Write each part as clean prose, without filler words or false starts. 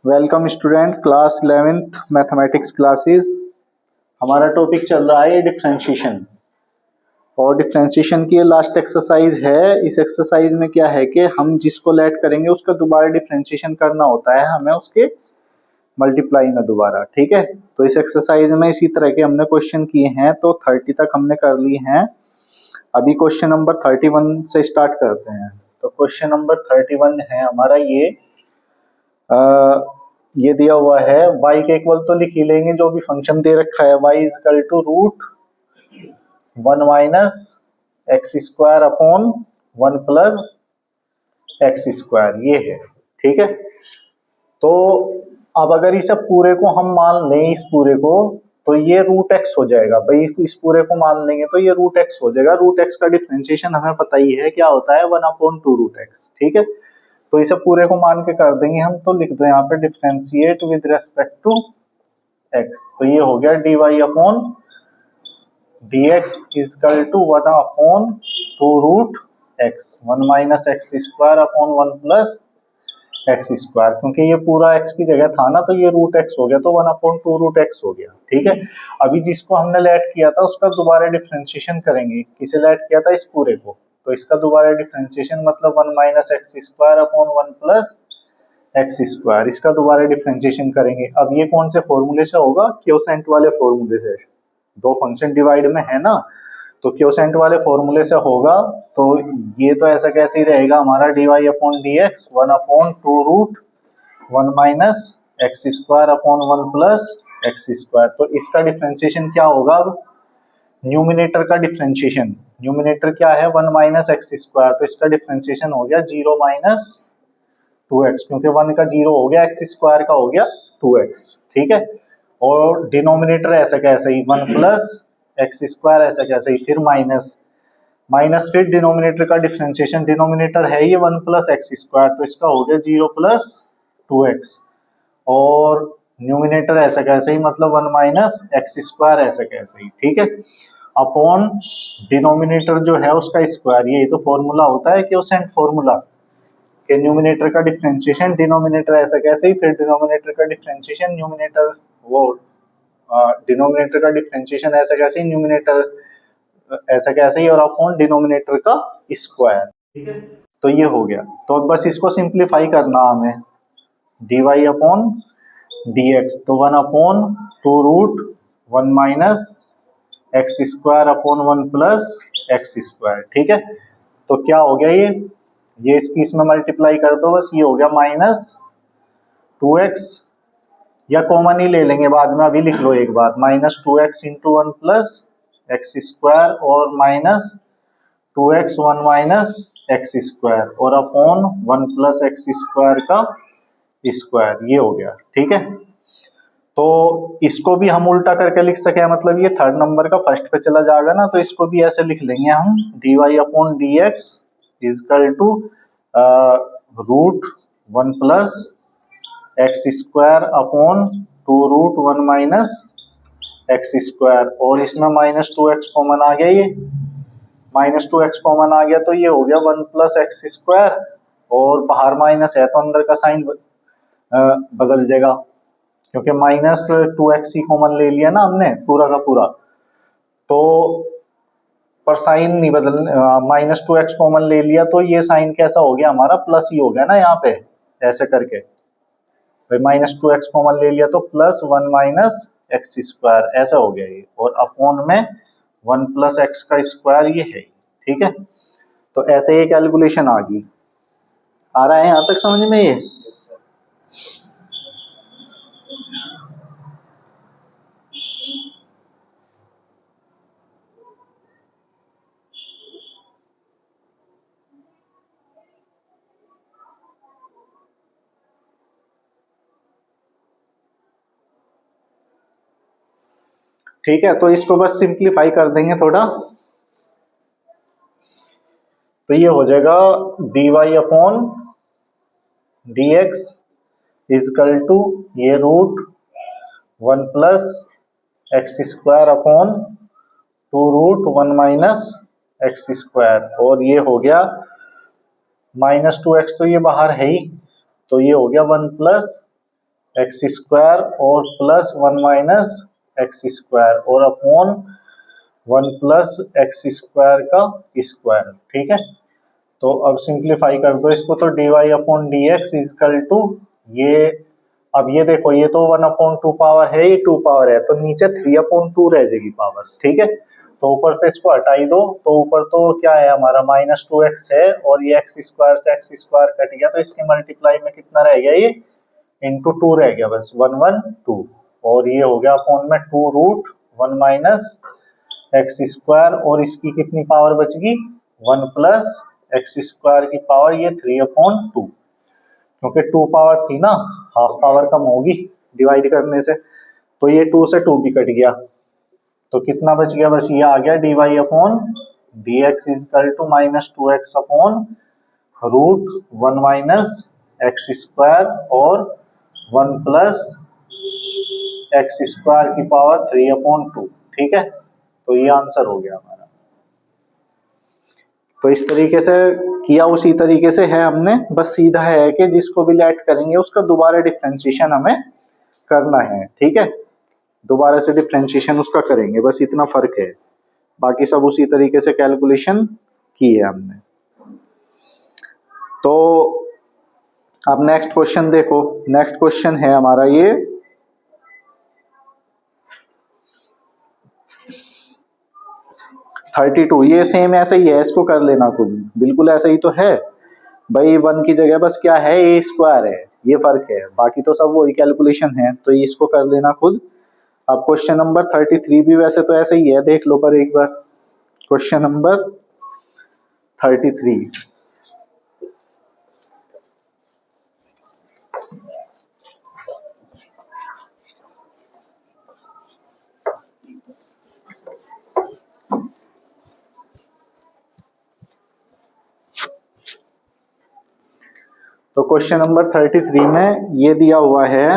Welcome student, class 11th mathematics classes. हमारा topic चल रहा है डिफरेंशिएशन और डिफरेंशिएशन की लास्ट एक्सरसाइज है। इस एक्सरसाइज में क्या है कि हम जिसको लेट करेंगे उसका दोबारा डिफरेंशिएशन करना होता है हमें उसके मल्टीप्लाई में दोबारा। ठीक है, तो इस एक्सरसाइज में इसी तरह के हमने क्वेश्चन किए हैं, तो 30 तक हमने कर ली हैं। अभी क्वेश्चन नंबर 31 से स्टार्ट करते हैं। तो क्वेश्चन नंबर 31 है हमारा ये दिया हुआ है y के इक्वल तो लिख ही लेंगे, जो भी फंक्शन दे रखा है y is equal to root 1 minus x square upon 1 plus x square, ये है। ठीक है, तो अब अगर इसे पूरे को हम मान लें, इस पूरे को, तो ये रूट एक्स हो जाएगा भाई। इस पूरे को मान लेंगे तो ये रूट एक्स हो जाएगा। रूट एक्स का डिफरेंशिएशन हमें पता ही है क्या होता है, 1/2 रूट एक्स। ठीक है, तो इसे पूरे को मान के कर देंगे हम, तो लिख दो यहाँ पे differentiate with respect to x. तो ये हो गया dy upon dx is equal to 1/2 root x, 1 minus x square upon 1 plus x square. क्योंकि ये पूरा एक्स की जगह था ना, तो ये रूट एक्स हो गया, तो 1/2 रूट एक्स हो गया। ठीक है, अभी जिसको हमने लेट किया था उसका दोबारा डिफरेंशिएशन करेंगे। किसे लेट किया था? इस पूरे को। तो इसका दोबारा डिफरेंशिएशन मतलब 1 minus x square upon 1 plus x square, इसका दोबारा डिफरेंशिएशन करेंगे। अब ये कौन से फॉर्मूले से होगा? क्योसेंट वाले फॉर्मूले से। दो फंक्शन डिवाइड में है ना, तो क्योसेंट वाले फॉर्मूले से होगा। तो ये तो ऐसा कैसे ही रहेगा हमारा dy upon d x 1/2 root 1 minus x square upon 1 plus x square. तो इसका डिफरेंशिएशन क्या होगा? अब न्यूमिनेटर का डिफरेंशिएशन, न्यूमिनेटर क्या है? 1 माइनस एक्स स्क्वायर, तो इसका डिफरेंशिएशन हो गया 0 माइनस 2x, क्योंकि 1 का 0 हो गया, एक्स स्क्वायर का हो गया 2x। ठीक है, और डिनोमिनेटर ऐसा कैसे ही 1 प्लस एक्स स्क्वायर, ऐसा कैसे ही, फिर माइनस माइनस, फिर डिनोमिनेटर का डिफरेंशिएशन, डिनोमिनेटर है ये 1 प्लस एक्स स्क्वायर, तो इसका हो गया 0 प्लस 2x। और न्यूमिनेटर ऐसा कैसे ही, मतलब 1 माइनस एक्स स्क्वायर, ऐसा कैसे ही। ठीक है, अपॉन डिनोमिनेटर जो है उसका स्क्वायर, ये तो फॉर्मूला होता है क्वोशिएंट फॉर्मूला के न्यूमिनेटर का डिफरेंशिएशन डिनोमिनेटर ऐसा कैसे ही, फिर डिनोमिनेटर का डिफरेंशिएशन न्यूमिनेटर, वो डिनोमिनेटर का डिफरेंशिएशन ऐसा कैसे ही, न्यूमिनेटर ऐसा कैसे ही, और अपॉन डिनोमिनेटर का स्क्वायर। ठीक है, तो ये हो गया। तो अब बस इसको सिंप्लीफाई करना हमें, dy अपॉन dx, तो 1/2 root 1 minus x square upon 1 plus x square. ठीक है, तो क्या हो गया ये इसकी इसमें मल्टीप्लाई कर दो, बस ये हो गया माइनस 2x, या कॉमन ही ले लेंगे बाद में, अभी लिख लो एक बार, minus 2x into 1 plus x square, और minus 2x 1 minus x square, और अपॉन 1 प्लस एक्स स्क्वायर का स्क्वायर, ये हो गया। ठीक है, तो इसको भी हम उल्टा करके लिख सके, मतलब ये थर्ड नंबर का फर्स्ट पे चला जाएगा ना, तो इसको भी ऐसे लिख लेंगे हम, dy upon d x is equal to root 1 plus x square upon 2 root 1 minus x square, और इसमें माइनस 2x कॉमन आ गया, ये माइनस 2x कॉमन आ गया, तो ये हो गया 1 प्लस एक्स स्क्वायर, और बाहर माइनस है तो अंदर का साइन बदल जाएगा, क्योंकि माइनस 2x ही कॉमन ले लिया ना हमने पूरा का पूरा, तो पर साइन नहीं बदल, माइनस 2x कॉमन ले लिया, तो ये साइन कैसा हो गया हमारा? प्लस ही हो गया ना यहाँ पे, ऐसे करके भाई माइनस 2x कॉमन ले लिया तो प्लस 1 माइनस एक्स स्क्वायर, ऐसा हो गया ये, और अपॉन में 1 प्लस एक्स का स्क्वायर, ये है। ठीक है, तो ऐसे ये कैलकुलेशन आ गई। आ रहा है यहाँ तक समझ में ये? ठीक है, तो इसको बस सिंप्लीफाई कर देंगे थोड़ा, तो ये हो जाएगा dy upon d x is equal to ये root 1 plus x square upon 2 root 1 minus x square, और ये हो गया माइनस 2x, तो ये बाहर है ही, तो ये हो गया 1 प्लस एक्स स्क्वायर और प्लस 1 माइनस एक्स स्क्वायर और अपॉन 1 प्लस एक्स स्क्वायर का स्क्वायर। ठीक है, तो अब सिंप्लीफाई कर दो इसको, तो d y upon d x is equal to ये, अब ये देखो ये तो 1/2 पावर है, ये 2 पावर है, तो नीचे 3/2 रह जाएगी पावर। ठीक है, तो ऊपर से इसको हटाई दो, तो ऊपर तो क्या है हमारा -2x है, और ये एक्स स्क्वायर से एक्स स्क्वायर कट गया, तो इसके मल्टीप्लाई में कितना रह गया, ये इंटू 2 रह गया, बस 1/2, और ये हो गया अपॉन में 2 रूट 1 माइनस एक्स स्क्वायर, और इसकी कितनी पावर बच गई, 1 प्लस एक्स स्क्वायर की पावर ये 3/2, क्योंकि 2 पावर थी ना, हाफ पावर कम होगी डिवाइड करने से, तो ये 2 से 2 भी कट गया, तो कितना बच गया, बस ये आ गया d y upon d x is equal to -2x upon root 1 minus x square और 1 प्लस एक्स स्क्वायर की पावर 3/2। ठीक है, तो ये आंसर हो गया हमारा। तो इस तरीके से किया, उसी तरीके से है हमने, बस सीधा है कि जिसको भी लेट करेंगे उसका दोबारा डिफरेंशिएशन हमें करना है। ठीक है, दोबारा से डिफरेंशिएशन उसका करेंगे, बस इतना फर्क है, बाकी सब उसी तरीके से कैलकुलेशन की है हमने। तो अब नेक्स्ट क्वेश्चन देखो, नेक्स्ट क्वेश्चन है हमारा ये 32, ये सेम ऐसे ही है, इसको कर लेना खुद, बिल्कुल ऐसा ही तो है भाई, 1 की जगह बस क्या है, ए स्क्वायर है, ये फर्क है, बाकी तो सब वही कैलकुलेशन है, तो ये इसको कर लेना खुद। अब क्वेश्चन नंबर 33 भी वैसे तो ऐसे ही है, देख लो पर एक बार, क्वेश्चन नंबर 33। तो क्वेश्चन नंबर 33 में ये दिया हुआ है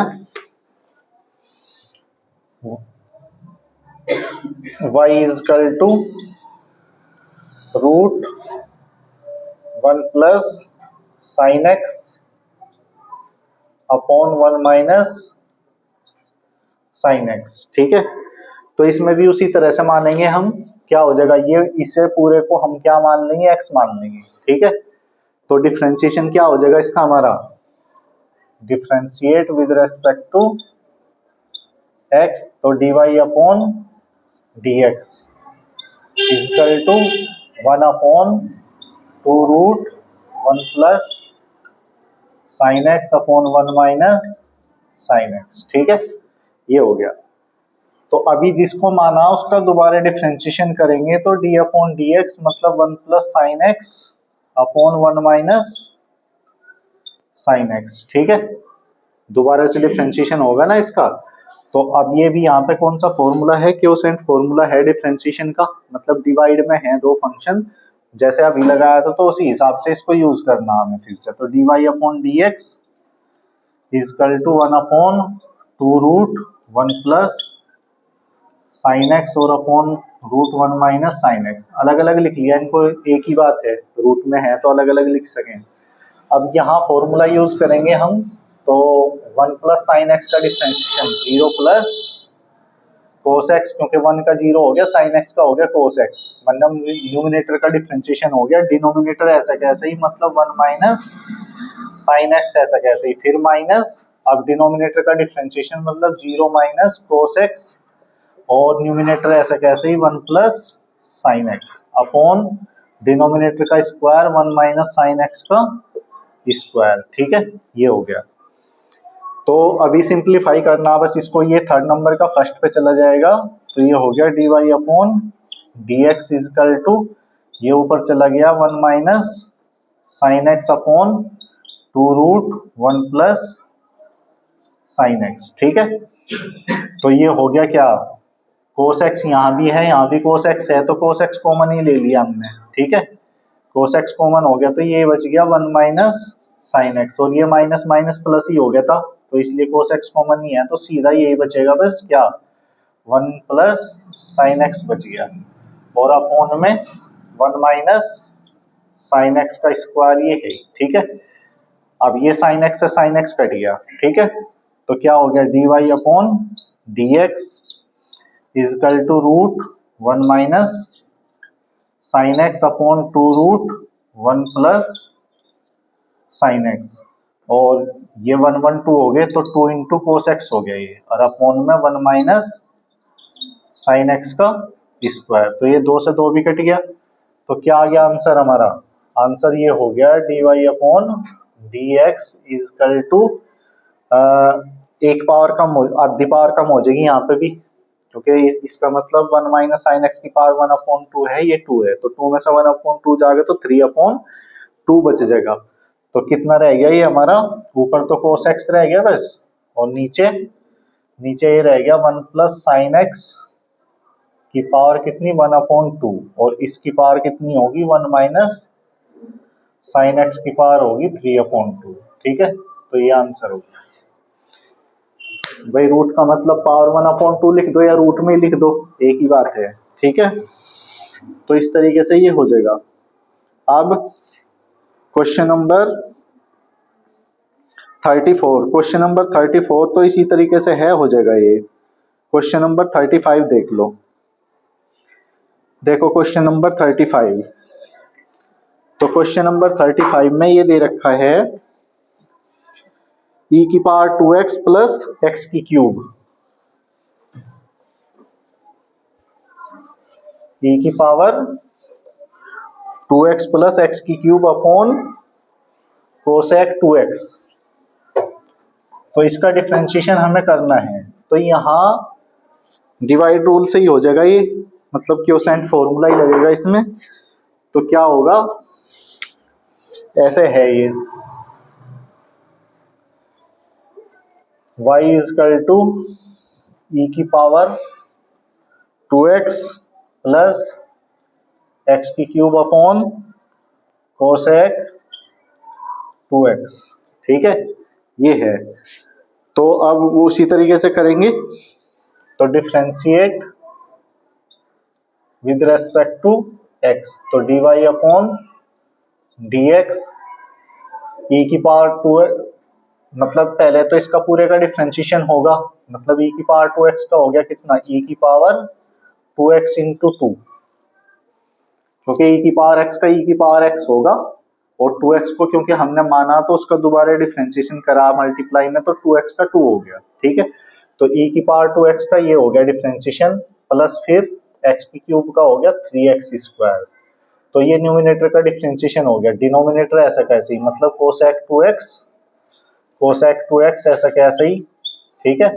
y is equal to root 1 plus sine x upon 1 minus sine x. ठीक है, तो इसमें भी उसी तरह से मानेंगे हम, क्या हो जाएगा ये, इसे पूरे को हम क्या मान लेंगे, x मान लेंगे। ठीक है, तो डिफरेंशिएशन क्या हो जाएगा इसका हमारा, differentiate with respect to x, तो dy upon dx is equal to 1 upon 2 root 1 plus sine x upon 1 minus sine x. ठीक है, ये हो गया। तो अभी जिसको माना उसका दोबारा डिफरेंशिएशन करेंगे, तो d अपॉन डी एक्स मतलब 1 plus sine x upon 1 minus sine x. ठीक है, दोबारा से डिफरेंशिएशन होगा ना इसका, तो अब ये भी यहाँ पे कौन सा फॉर्मूला है, क्वोशिएंट फॉर्मूला है डिफरेंशिएशन का, मतलब डिवाइड में है दो फंक्शन, जैसे अभी लगाया था, तो उसी हिसाब से इसको यूज करना हमें फिर से, तो d y upon d x is equal to 1 upon 2 root 1 plus sine x और upon root 1 minus sine x. अलग अलग लिख लिया इनको, एक ही बात है, रूट में है तो अलग अलग लिख सकें। अब यहाँ फॉर्मूला यूज करेंगे हम, तो 1 प्लस साइन एक्स का डिफरेंशिएशन 0 प्लस कोस एक्स, क्योंकि 1 का 0 हो गया, साइन एक्स का हो गया कोस एक्स, मतलब न्यूमिनेटर का डिफरेंशिएशन हो गया, डिनोमिनेटर ऐसा कैसे ही, मतलब 1 माइनस साइन एक्स ऐसा कैसे ही, फिर माइनस, अब डिनोमिनेटर का डिफरेंशिएशन मतलब 0 माइनस कोस एक्स, और न्यूमिनेटर ऐसा कैसे ही 1 plus sine x upon denominator का स्क्वायर 1 माइनस साइन एक्स का स्क्वायर। ठीक है, ये हो गया। तो अभी सिंप्लीफाई करना बस इसको, ये थर्ड नंबर का फर्स्ट पे चला जाएगा, तो ये हो गया d y upon d x is equal to, ये ऊपर चला गया 1 minus sine x upon 2 root 1 plus sine x. ठीक है, तो ये हो गया क्या, कोस एक्स यहाँ भी है, यहाँ भी कोस एक्स है, तो कोस एक्स कॉमन ही ले लिया हमने। ठीक है, कोस एक्स कॉमन हो गया, तो ये बच गया 1 माइनस साइन एक्स, और ये माइनस माइनस प्लस ही हो गया था, तो इसलिए कोस एक्स कॉमन ही है, तो सीधा यही बचेगा बस, क्या 1 प्लस साइन एक्स बच गया, और अपॉन में 1 माइनस साइन एक्स का स्क्वायर ये है। ठीक है, अब ये साइन एक्स से साइन एक्स कट गया। ठीक है, तो क्या हो गया dy upon dx is equal to root 1 minus sine x upon 2 root 1 plus sine x, और ये 1 1 2 हो गए तो 2 इंटू कोस एक्स हो गया ये, और अपॉन में 1 माइनस साइन एक्स का स्क्वायर, तो ये 2 से 2 भी कट गया। तो क्या आ गया आंसर हमारा? आंसर ये हो गया dy upon d x is equal to एक पावर कम हो, आधी पावर कम हो जाएगी यहाँ पे भी, क्योंकि इसका मतलब 1 माइनस साइन एक्स की पावर 1 अपॉन 2 है, ये 2 है, तो 2 में से 1 अपॉन 2 जाएगा तो 3 अपॉन 2 बच जाएगा। तो कितना रह गया ये हमारा? ऊपर तो कोस एक्स रह गया बस, और नीचे ये रह गया 1 प्लस साइन एक्स की पावर कितनी 1 अपॉन 2, और इसकी पावर कितनी होगी 1 माइनस साइन एक्स की पावर होगी 3 अपॉन 2। ठीक है, तो ये आंसर होगा। भाई रूट का मतलब पावर 1 अपॉन 2 लिख दो या रूट में लिख दो, एक ही बात है। ठीक है, तो इस तरीके से ये हो जाएगा। अब क्वेश्चन नंबर 34, क्वेश्चन नंबर 34 तो इसी तरीके से है, हो जाएगा ये। क्वेश्चन नंबर 35 देख लो। देखो क्वेश्चन नंबर 35, तो क्वेश्चन नंबर 35 में ये दे रखा है e की पावर 2x प्लस एक्स की क्यूब, e की पावर 2x प्लस एक्स की क्यूब अपॉन कोसेक 2x। तो इसका डिफरेंशिएशन हमें करना है, तो यहाँ डिवाइड रूल से ही हो जाएगा ये, मतलब क्वोशेंट फॉर्मूला ही लगेगा इसमें। तो क्या होगा, ऐसे है ये y इजकल टू e की पावर 2x प्लस एक्स की क्यूब अपॉन कोसेक 2x। ठीक है, ये है। तो अब वो उसी तरीके से करेंगे, तो differentiate with respect to x, तो dy अपॉन dx e की पावर 2, मतलब पहले तो इसका पूरे का डिफरेंशिएशन होगा, मतलब e की पावर 2x का हो गया कितना, e की पावर 2x इंटू 2, क्योंकि e की पावर x का e की पावर x होगा, और 2x को क्योंकि हमने माना तो उसका दोबारा डिफरेंशिएशन करा मल्टीप्लाई में, तो 2x का 2 हो गया। ठीक है, तो e की पावर 2x का ये हो गया डिफरेंशिएशन, प्लस फिर x की क्यूब का हो गया 3x स्क्वायर। तो ये न्यूमिनेटर का डिफरेंशिएशन हो गया, डिनोमिनेटर ऐसा कैसे ही, मतलब कोसेक 2x ऐसा कैसे ही। ठीक है,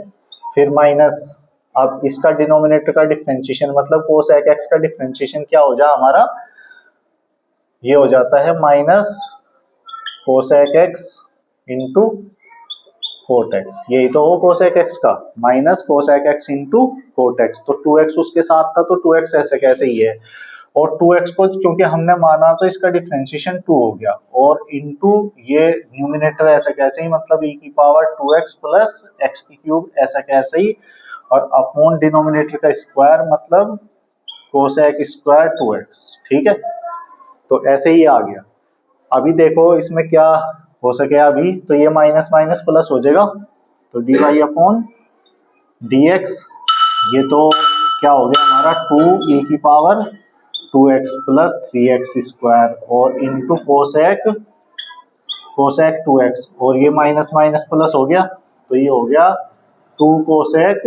फिर माइनस, अब इसका डिनोमिनेटर का डिफरेंशिएशन मतलब कोसेक x का डिफरेंशिएशन क्या हो जाए हमारा, ये हो जाता है minus cosec x into cot x, यही तो हो कोसेक एक्स का, minus cosec x into cot x. तो 2x उसके साथ था तो 2x ऐसे कैसे ही है, और 2x को क्योंकि हमने माना तो इसका डिफरेंशिएशन 2 हो गया, और इंटू ये न्यूमिनेटर ऐसा कैसे ही, मतलब e की पावर 2x प्लस एक्स की क्यूब ऐसा कैसे ही, और अपॉन डिनोमिनेटर का स्क्वायर मतलब कोसेक स्क्वायर 2x। ठीक है, तो ऐसे ही आ गया। अभी देखो इसमें क्या हो सके, अभी तो ये माइनस माइनस प्लस हो जाएगा, तो d y upon d x, ये तो क्या हो गया हमारा 2 e की power 2x plus 3x square, और इंटू कोसेक 2x, और ये माइनस माइनस प्लस हो गया, तो ये हो गया 2 कोसेक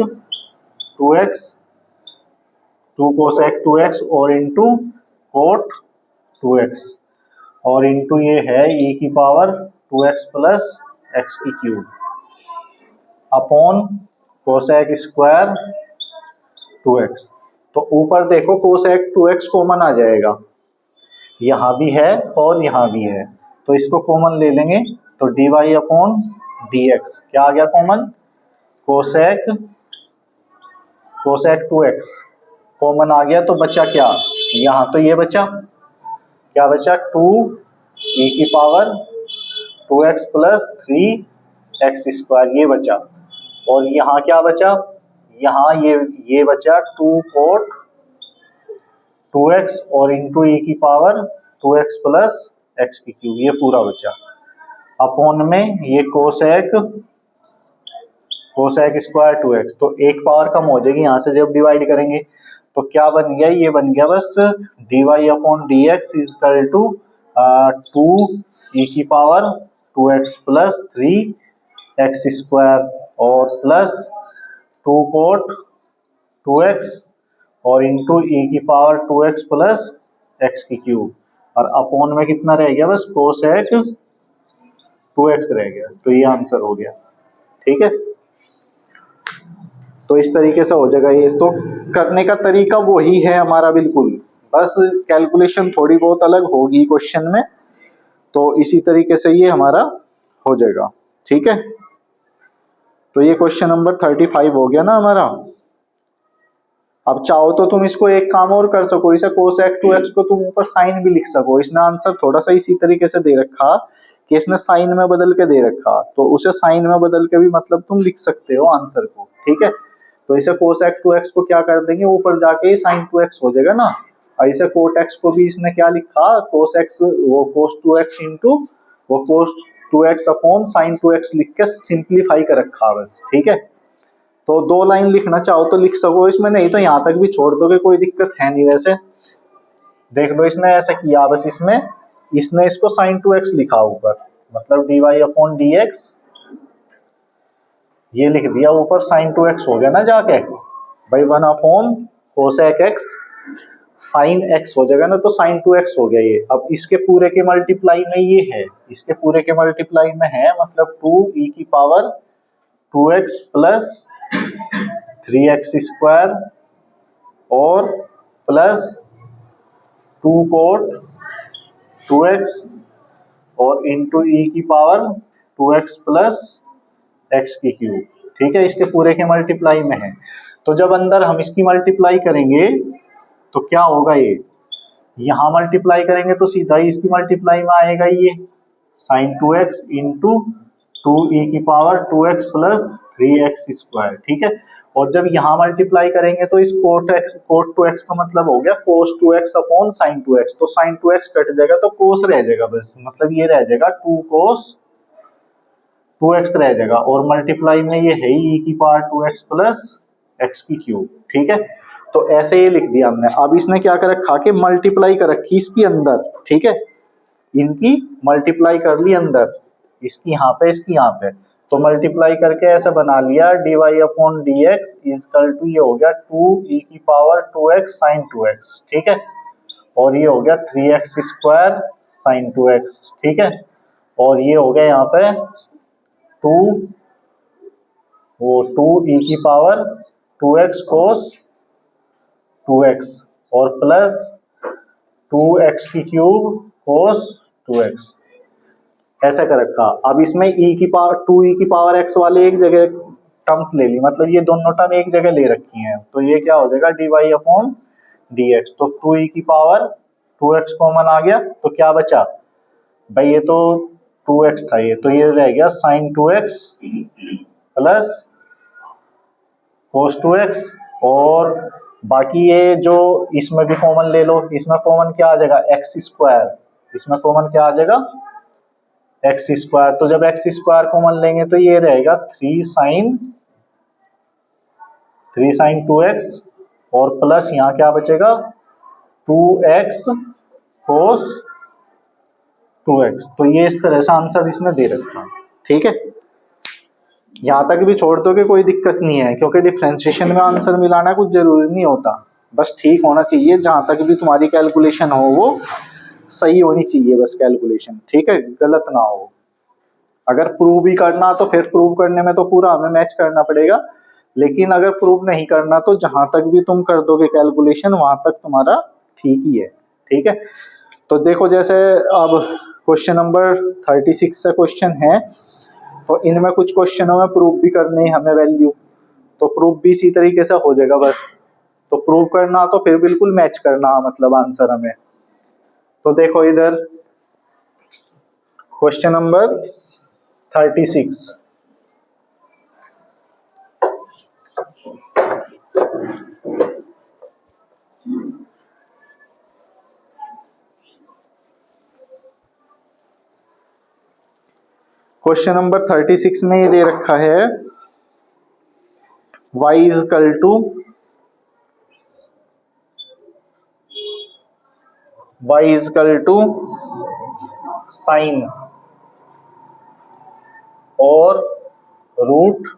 2x और इंटू कोट 2x, और इंटू ये है e की पावर 2x प्लस एक्स की cube upon cosec square 2x। तो ऊपर देखो कोसेक 2x कॉमन आ जाएगा, यहाँ भी है और यहाँ भी है, तो इसको कॉमन ले लेंगे, तो dy अपॉन dx क्या आ गया कॉमन, कोसेक 2x कॉमन आ गया, तो बचा क्या, यहाँ तो ये बचा, क्या बचा 2 e की power 2x plus 3x square, ये बचा, और यहाँ क्या बचा, यहाँ ये बचा 2 कोट 2x और इंटू e की पावर 2x प्लस एक्स की क्यूब, ये पूरा बचा, अपॉन में ये कोसेक कोसेक स्क्वायर 2x, तो एक पावर कम हो जाएगी यहाँ से जब डिवाइड करेंगे। तो क्या बन गया, ये बन गया बस dy upon d x is equal to 2e⁻² plus 3x² और प्लस 2cot 2x और इंटू e⁻² प्लस x³ और अपॉन में कितना रह गया, बस कोसेक 2x रह गया। तो ये आंसर हो गया। ठीक है, तो इस तरीके से हो जाएगा। ये तो करने का तरीका वही है हमारा बिल्कुल, बस कैलकुलेशन थोड़ी बहुत अलग होगी क्वेश्चन में। तो इसी तरीके से ये हमारा हो जाएगा। ठीक है, तो ये क्वेश्चन नंबर 35 हो गया ना हमारा। अब चाहो तो तुम इसको एक काम और कर सको, इसे कोसेक 2x को तुम ऊपर साइन भी लिख सको। इसने आंसर थोड़ा सा इसी तरीके से दे रखा कि इसने साइन में बदल के दे रखा, तो उसे साइन में बदल के भी मतलब तुम लिख सकते हो आंसर को। ठीक है, तो इसे कोसेक 2x को क्या कर देंगे, ऊपर जाके साइन 2x हो जाएगा ना। और इसे कोट x को भी इसने क्या लिखा, कोस x वो कोस 2x इंटू वो कोस 2x अपॉन साइन 2x लिख के सिंप्लीफाई कर रखा बस। ठीक है, तो 2 लाइन लिखना चाहो तो लिख सको इसमें, नहीं तो यहाँ तक भी छोड़ दोगे, कोई दिक्कत है नहीं। वैसे देख लो, इसने ऐसा किया बस, इसने इसको साइन 2x लिखा ऊपर, मतलब dy अपॉन डी एक्स ये लिख दिया ऊपर, साइन 2x हो गया ना जाके भाई 1 upon cosec x sine x हो जाएगा ना, तो साइन 2x हो गया ये। अब इसके पूरे के मल्टीप्लाई में ये है, इसके पूरे के मल्टीप्लाई में है, मतलब 2e⁻² प्लस 3x² और प्लस 2cot 2x और इंटू e⁻² प्लस x³। ठीक है, इसके पूरे के मल्टीप्लाई में है। तो जब अंदर हम इसकी मल्टीप्लाई करेंगे तो क्या होगा, ये यहां मल्टीप्लाई करेंगे तो सीधा ही इसकी मल्टीप्लाई में आएगा ये sign 2x into 2e⁻² plus 3x²। ठीक है, और जब यहाँ मल्टीप्लाई करेंगे तो इस कोट 2x का मतलब हो गया कोस 2x अपॉन साइन 2x, तो साइन 2x कट जाएगा तो कोस रह जाएगा बस, मतलब ये रह जाएगा 2 cos 2x रह जाएगा, और मल्टीप्लाई में ये है ही e⁻² प्लस x³। ठीक है, तो ऐसे ये लिख दिया हमने। अब इसने क्या कर रखा कि मल्टीप्लाई कर रखी इसकी अंदर। ठीक है, इनकी मल्टीप्लाई कर ली अंदर, इसकी यहाँ पे इसकी यहाँ पे, तो मल्टीप्लाई करके ऐसा बना लिया dy upon d x is equal to ये हो गया 2e⁻² साइन 2x। ठीक है, और ये हो गया 3x² साइन 2x। ठीक है, और ये हो गया यहाँ पे 2e⁻² cos 2x और प्लस 2x³ cos 2x ऐसा कर रखा। अब इसमें e⁻² वाले एक जगह टर्म्स ले ली, मतलब ये दोनों टर्म एक जगह ले रखी हैं, तो ये क्या हो जाएगा dy अपॉन डी एक्स। तो 2e⁻² कॉमन आ गया, तो क्या बचा भाई, ये तो 2x था, ये तो ये रह गया sign 2x plus cos 2x, और बाकी ये जो इसमें भी कॉमन ले लो, इसमें कॉमन क्या आ जाएगा x², इसमें कॉमन क्या आ जाएगा x²। तो जब x² कॉमन लेंगे तो ये रहेगा 3 साइन 2x और प्लस यहाँ क्या बचेगा 2x cos 2x। तो ये इस तरह से आंसर इसने दे रखा। ठीक है, यहां तक भी छोड़ दो कि कोई दिक्कत नहीं है, क्योंकि डिफरेंशिएशन में आंसर मिलाना कुछ जरूरी नहीं होता, बस ठीक होना चाहिए। जहां तक भी तुम्हारी कैलकुलेशन हो वो सही होनी चाहिए बस कैलकुलेशन। ठीक है, गलत ना हो। अगर प्रूव भी करना तो फिर प्रूव करने में तो पूरा हमें मैच करना पड़ेगा, लेकिन अगर प्रूव नहीं करना तो जहां तक भी तुम कर दोगे कैलकुलेशन वहां तक तुम्हारा ठीक ही है। ठीक है, तो देखो जैसे अब क्वेश्चन नंबर 36 से क्वेश्चन है, तो इनमें कुछ क्वेश्चनों में प्रूफ भी करने हैं हमें वैल्यू, तो प्रूफ भी इसी तरीके से हो जाएगा बस। तो प्रूफ करना तो फिर बिल्कुल मैच करना मतलब आंसर हमें। तो देखो इधर क्वेश्चन नंबर 36, क्वेश्चन नंबर 36 में ये दे रखा है y is equal to sine और root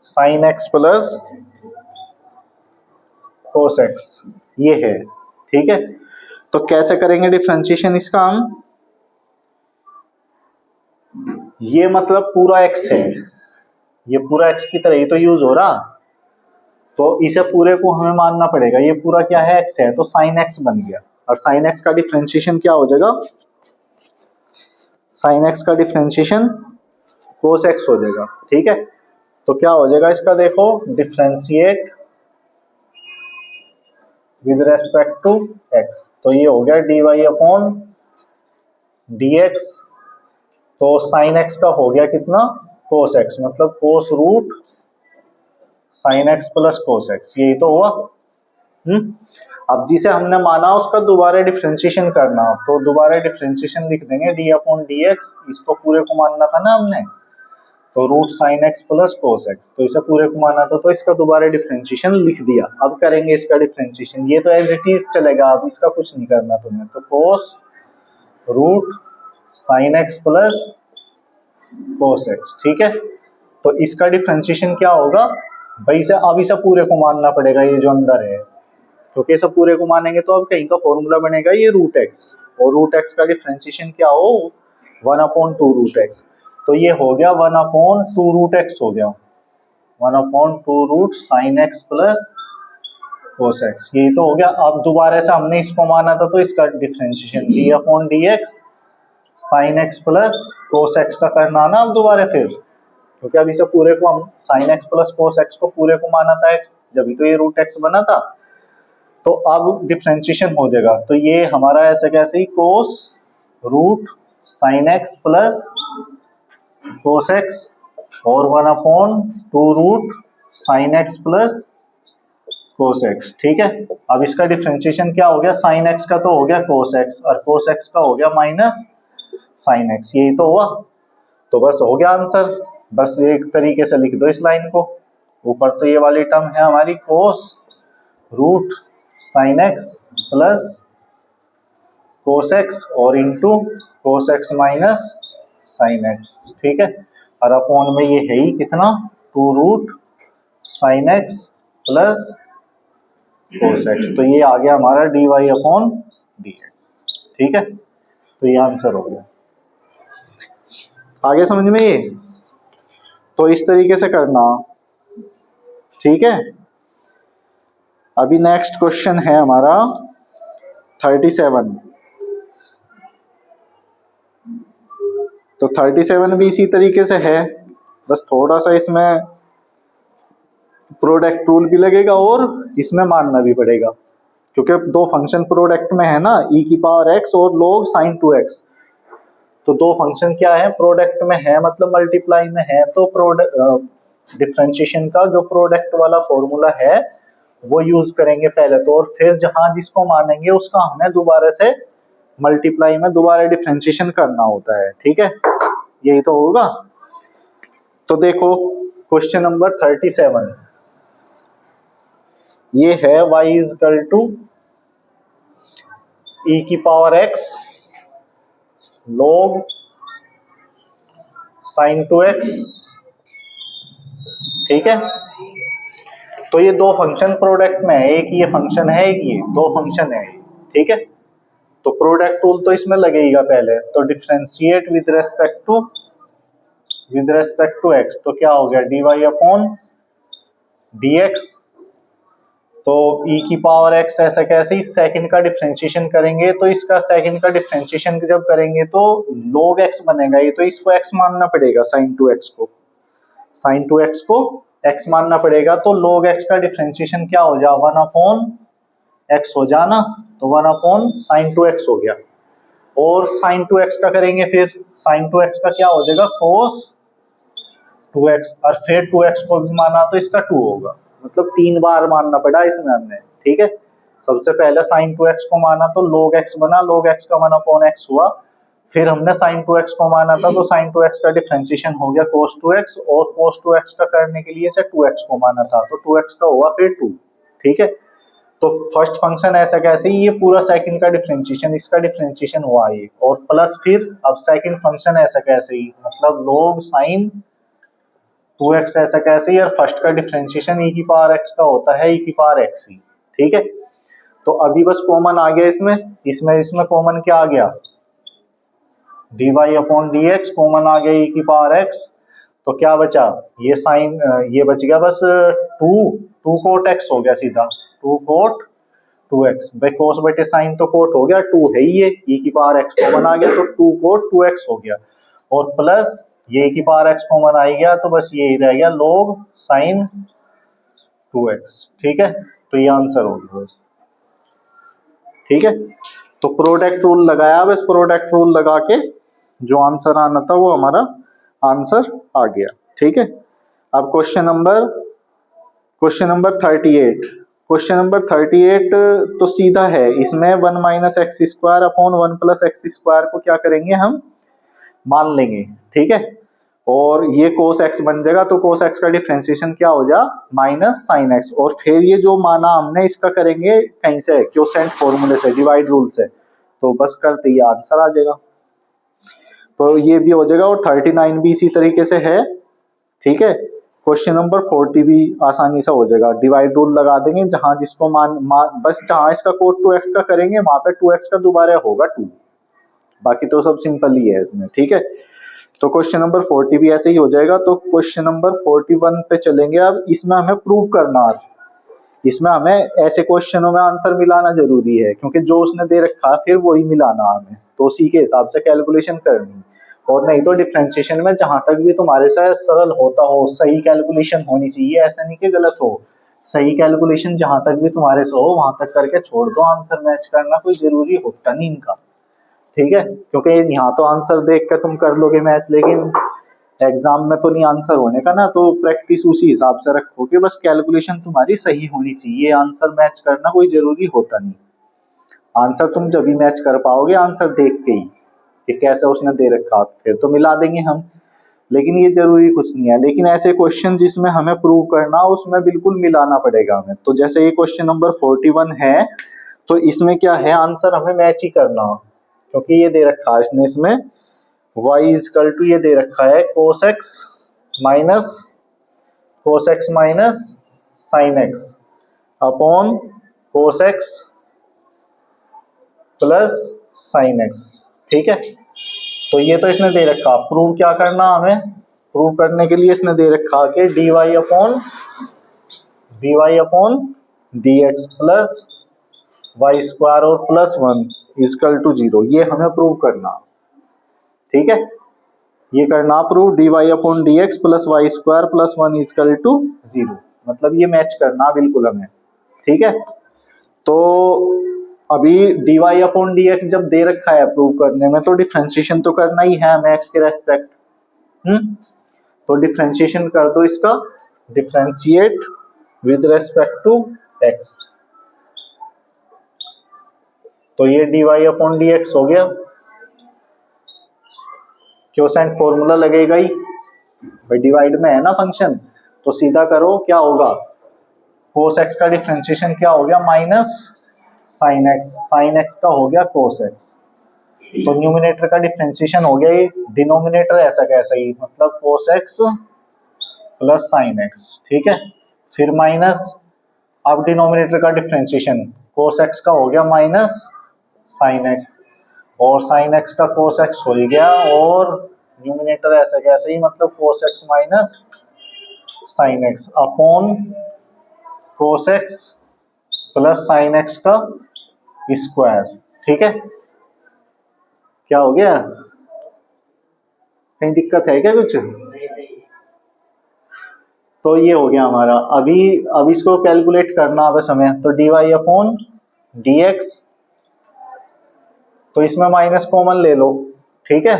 sine x plus cos x, ये है। ठीक है, तो कैसे करेंगे डिफरेंशिएशन इसका हम, ये मतलब पूरा एक्स है, ये पूरा एक्स की तरह ही तो यूज हो रहा, तो इसे पूरे को हमें मानना पड़ेगा, ये पूरा क्या है एक्स है, तो साइन एक्स बन गया। और साइन एक्स का डिफरेंशिएशन क्या हो जाएगा, साइन एक्स का डिफरेंशिएशन कोस एक्स हो जाएगा। ठीक है, तो क्या हो जाएगा इसका, देखो differentiate with respect to x, तो ये हो गया dy अपॉन dx, तो साइन एक्स का हो गया कितना, कोस एक्स, मतलब cos root sine x plus cos x, यही तो हुआ। अब जिसे हमने माना उसका दोबारा डिफरेंशिएशन करना, तो दोबारा डिफरेंशिएशन लिख देंगे डी अपॉन डी एक्स, इसको पूरे को मानना था ना हमने, तो root sine x plus cos x, तो इसे पूरे को माना था, तो इसका दोबारा डिफरेंशिएशन लिख दिया। अब करेंगे इसका डिफरेंशिएशन, ये तो एज इट इज चलेगा, अब इसका कुछ नहीं करना तुम्हें, तो cos root sine x plus cos x. ठीक है, तो इसका डिफरेंशिएशन क्या होगा भाई, इसे अब इसे पूरे को मानना पड़ेगा, ये जो अंदर है, क्योंकि सब पूरे को मानेंगे तो अब कहीं का फॉर्मूला बनेगा ये रूट एक्स, और रूट एक्स का डिफरेंशिएशन क्या हो, 1/2 रूट एक्स, तो ये हो गया 1/2 रूट एक्स हो गया, 1/2 root sine x plus cos x, यही तो हो गया। अब दोबारा से हमने इसको माना था, तो इसका differentiation D upon d x sign x plus cos x का करना ना अब दोबारा फिर, क्योंकि अब इसे पूरे को हम sign x plus cos x को पूरे को माना था एक्स, जब भी तो ये रूट एक्स बना था, तो अब डिफरेंशिएशन हो जाएगा, तो ये हमारा ऐसा कैसे ही cos root sine x plus cos x और 1/2 root sine x plus cos x. ठीक है, अब इसका डिफरेंशिएशन क्या हो गया, साइन एक्स का तो हो गया कोस एक्स, और कोस एक्स का हो गया माइनस साइन एक्स, यही तो हुआ, तो बस हो गया आंसर। बस एक तरीके से लिख दो इस लाइन को, ऊपर तो ये वाली टर्म है हमारी cos root sine x plus cos x और into cos x minus sine x. ठीक है, और अपॉन में ये है ही कितना, 2 root sine x plus cos x, तो ये आ गया हमारा d y upon d x. ठीक है, तो ये आंसर हो गया, आगे समझ में ये, तो इस तरीके से करना। ठीक है, अभी नेक्स्ट क्वेश्चन है हमारा 37, तो 37 भी इसी तरीके से है, बस थोड़ा सा इसमें प्रोडक्ट रूल भी लगेगा और इसमें मानना भी पड़ेगा, क्योंकि दो फंक्शन प्रोडक्ट में है ना, e की पावर x और log sin 2x, तो दो फंक्शन क्या है प्रोडक्ट में है, मतलब मल्टीप्लाई में है, तो प्रोडक्ट डिफरेंशिएशन का जो प्रोडक्ट वाला फॉर्मूला है वो यूज करेंगे पहले तो, और फिर जहां जिसको मानेंगे उसका हमें दोबारा से मल्टीप्लाई में दोबारा डिफरेंशिएशन करना होता है। ठीक है, यही तो होगा। तो देखो क्वेश्चन नंबर 37, ये है y is equal to e की power x log sin 2x। ठीक है, तो ये दो फंक्शन प्रोडक्ट में है, एक ये फंक्शन है, एक ये, दो फंक्शन है। ठीक है, तो प्रोडक्ट रूल तो इसमें लगेगा पहले, तो differentiate with respect to x, तो क्या हो गया d y upon d x, तो e की पावर x ऐसा कैसे, इस सेकंड का डिफरेंशिएशन करेंगे, तो इसका सेकंड का डिफरेंशिएशन जब करेंगे तो log x बनेगा, ये तो इसको x मानना पड़ेगा, sin 2x को, sin 2x को x मानना पड़ेगा, तो log x का डिफरेंशिएशन क्या हो जाए 1/x हो जाना, तो 1/sin 2x हो गया, और sin 2x का करेंगे फिर sin 2x का क्या हो जाएगा cos 2x, और फिर 2x को भी माना तो इसका 2 होगा, मतलब 3 बार मानना पड़ा इसमें हमने। ठीक है, सबसे पहले sin 2x को माना तो log x बना, log x का 1/x हुआ, फिर हमने sin 2x को माना था, तो sin 2x का डिफरेंशिएशन हो गया cos 2x, और cos 2x का करने के लिए से 2x को माना था, तो 2x का हुआ फिर 2। ठीक है, तो फर्स्ट फंक्शन ऐसा कैसे ही, ये पूरा सेकंड का डिफरेंशिएशन, इसका डिफरेंशिएशन हुआ ये, और प्लस फिर अब सेकंड फंक्शन ऐसा कैसे ही, मतलब log sin 2x ऐसा कैसे ही, और फर्स्ट का डिफरेंशिएशन e की पावर x का होता है e की पावर x ही। ठीक है, तो अभी बस कॉमन आ गया इसमें, इसमें कॉमन क्या आ गया, dy अपॉन dx कॉमन आ गया e की पावर x, तो क्या बचा, ये साइन, ये बच गया बस 2 कोट x हो गया सीधा, 2 कोट 2x, भाई कोस बटे साइन तो कोट हो गया, 2 है ही ये, e की पावर x कॉमन आ गया तो 2 कोट 2x हो गया, और प्लस ये e की पावर x कॉमन आ गया, तो बस यही रह गया log साइन 2x। ठीक है, तो ये आंसर हो गया बस। ठीक है, तो प्रोडक्ट रूल लगाया, बस प्रोडक्ट रूल लगा के जो आंसर आना था वो हमारा आंसर आ गया। ठीक है, अब क्वेश्चन नंबर 38। क्वेश्चन नंबर 38 तो सीधा है, इसमें 1 minus x square upon 1 plus x square को क्या करेंगे हम, मान लेंगे। ठीक है, और ये कोस एक्स बन जाएगा, तो कोस एक्स का डिफरेंशिएशन क्या हो जा, माइनस साइन एक्स, और फिर ये जो माना हमने इसका करेंगे कहीं से, क्वोशेंट फॉर्मूले से, डिवाइड रूल से, तो बस करते ही आंसर आ जाएगा। तो ये भी हो जाएगा, और 39 भी इसी तरीके से है। ठीक है, क्वेश्चन नंबर 40 भी आसानी से हो जाएगा, डिवाइड रूल लगा देंगे, जहां जिसको बस जहां इसका कोट 2x का करेंगे वहां पे 2x का दोबारा होगा 2, बाकी तो सब सिंपल ही है इसमें। ठीक है, तो क्वेश्चन नंबर 40 भी ऐसे ही हो जाएगा। तो क्वेश्चन नंबर 41 पे चलेंगे। अब इसमें हमें प्रूव करना है, इसमें हमें ऐसे क्वेश्चनों में आंसर मिलाना जरूरी है, क्योंकि जो उसने दे रखा है फिर वही मिलाना हमें, तो उसी के हिसाब से कैलकुलेशन करनी, और नहीं तो डिफरेंशिएशन में जहां तक भी तुम्हारे साथ सरल होता हो, सही कैलकुलेशन होनी चाहिए, ऐसा नहीं कि गलत हो, सही कैलकुलेशन जहां तक भी तुम्हारे से हो वहां तक करके छोड़ दो, आंसर मैच करना कोई जरूरी होता नहीं इनका। ठीक है, क्योंकि यहाँ तो आंसर देख कर तुम कर लोगे मैच, लेकिन एग्जाम में तो नहीं आंसर होने का ना, तो प्रैक्टिस उसी हिसाब से रखोगे, बस कैलकुलेशन तुम्हारी सही होनी चाहिए, आंसर मैच करना कोई जरूरी होता नहीं। आंसर तुम जब भी मैच कर पाओगे आंसर देख के ही, कि कैसे उसने दे रखा, फिर तो मिला देंगे हम, लेकिन ये जरूरी कुछ नहीं है। लेकिन ऐसे क्वेश्चन जिसमें हमें प्रूव करना उसमें बिल्कुल मिलाना पड़ेगा हमें। तो जैसे ये क्वेश्चन नंबर 41 है, तो इसमें क्या है, आंसर हमें मैच ही करना, क्योंकि ये दे रखा है इसने, इसमें y इजकल टू ये दे रखा है cos x minus sin x upon cos x plus sin x। ठीक है, तो ये तो इसने दे रखा, प्रूव क्या करना हमें, प्रूव करने के लिए इसने दे रखा कि dy upon dx plus y square और प्लस 1 इजकल टू 0, ये हमें प्रूव करना। ठीक है, ये करना prove dy upon dx plus y square plus 1 is equal to 0, मतलब ये मैच करना बिल्कुल हमें। ठीक है, तो अभी dy अपॉन dx जब दे रखा है प्रूव करने में, तो डिफरेंशिएशन तो करना ही है हमें x के रेस्पेक्ट। तो डिफरेंशिएशन कर दो इसका, differentiate with respect to x, तो ये dy अपॉन dx हो गया, क्वोशेंट फॉर्मूला लगेगा ही भाई, डिवाइड में है ना फंक्शन, तो सीधा करो, क्या होगा, cos x का डिफरेंशिएशन क्या हो गया, माइनस sin x का हो गया cos x, तो न्यूमिनेटर का डिफरेंशिएशन हो गया, ये डिनोमिनेटर ऐसा कैसा ही, मतलब cos x plus sin x। ठीक है, फिर माइनस, अब डिनोमिनेटर का डिफरेंशिएशन cos x का हो गया माइनस sin x, और sin x का cos x हो गया, और न्यूमिनेटर ऐसा कैसे ही, मतलब cos x minus sin x upon cos x plus sin x का स्क्वायर। ठीक है, क्या हो गया, कहीं दिक्कत है क्या कुछ, तो ये हो गया हमारा। अब इसको कैलकुलेट करना बस हमें, तो dy अपॉन dx, तो इसमें माइनस कॉमन ले लो। ठीक है,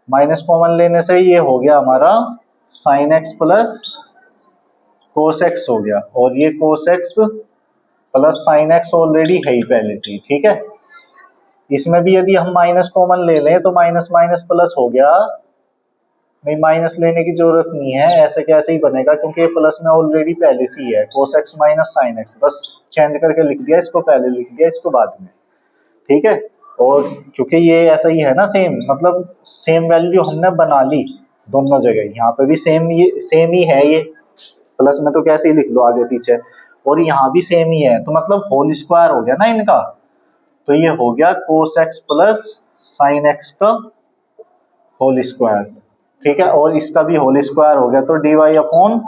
माइनस कॉमन लेने से ये हो गया हमारा sin x plus cos x हो गया, और ये cos x plus sin x already है ही पहले से। ठीक है, इसमें भी यदि हम माइनस कॉमन ले लें तो माइनस माइनस प्लस हो गया, नहीं माइनस लेने की जरूरत नहीं है, ऐसे कैसे ही बनेगा क्योंकि ये प्लस में ऑलरेडी पहले से ही है, कोस एक्स माइनस साइन एक्स, बस चेंज करके लिख दिया, इसको पहले लिख दिया इसको बाद में, ठीक है। और क्योंकि ये ऐसा ही है ना सेम, मतलब सेम वैल्यू हमने बना ली दोनों जगह, यहाँ पे भी सेम, ये सेम ही है, ये प्लस में तो कैसे ही लिख लो आगे पीछे, और यहाँ भी सेम ही है, तो मतलब होल स्क्वायर हो गया ना इनका, तो ये हो गया कोस एक्स प्लस साइन एक्स का होल स्क्वायर, ठीक है। और इसका भी होल स्क्वायर हो गया तो d y upon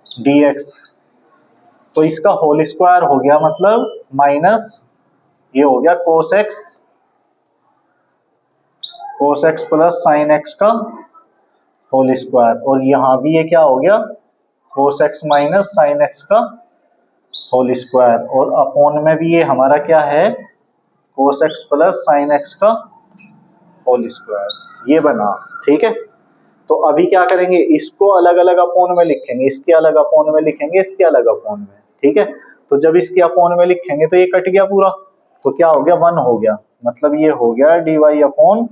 d x, तो इसका होल स्क्वायर हो गया मतलब माइनस, ये हो गया कोस एक्स प्लस साइन एक्स का होल स्क्वायर, और यहां भी ये क्या हो गया कोस एक्स माइनस साइन एक्स का होल स्क्वायर, और अपॉन में भी ये हमारा क्या है कोस एक्स प्लस साइन एक्स का होल स्क्वायर, ये बना, ठीक है। तो अभी क्या करेंगे, इसको अलग अलग अपॉन में लिखेंगे, इसके अलग अपॉन में लिखेंगे, इसके अलग अपॉन में, ठीक है। तो जब इसके अपॉन में लिखेंगे तो ये कट गया पूरा, तो क्या हो गया 1 हो गया, मतलब ये हो गया d y upon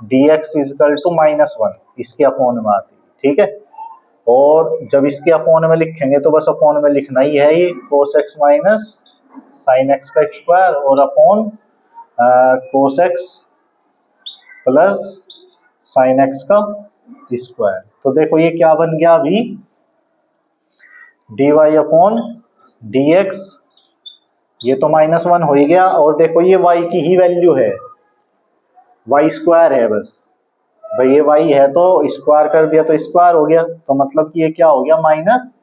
d x is equal to -1, इसके अपॉन में आती है, ठीक है। और जब इसके अपॉन में लिखेंगे तो बस अपॉन में लिखना ही है, ये cos x minus sine x का स्क्वायर और upon cos x plus sine x का स्क्वायर, तो देखो ये क्या बन गया अभी d y upon d x, ये तो -1 हो ही गया, और देखो ये y की ही वैल्यू है, वाई स्क्वायर है बस, भाई ये y है तो स्क्वायर कर दिया तो स्क्वायर हो गया, तो मतलब कि ये क्या हो गया माइनस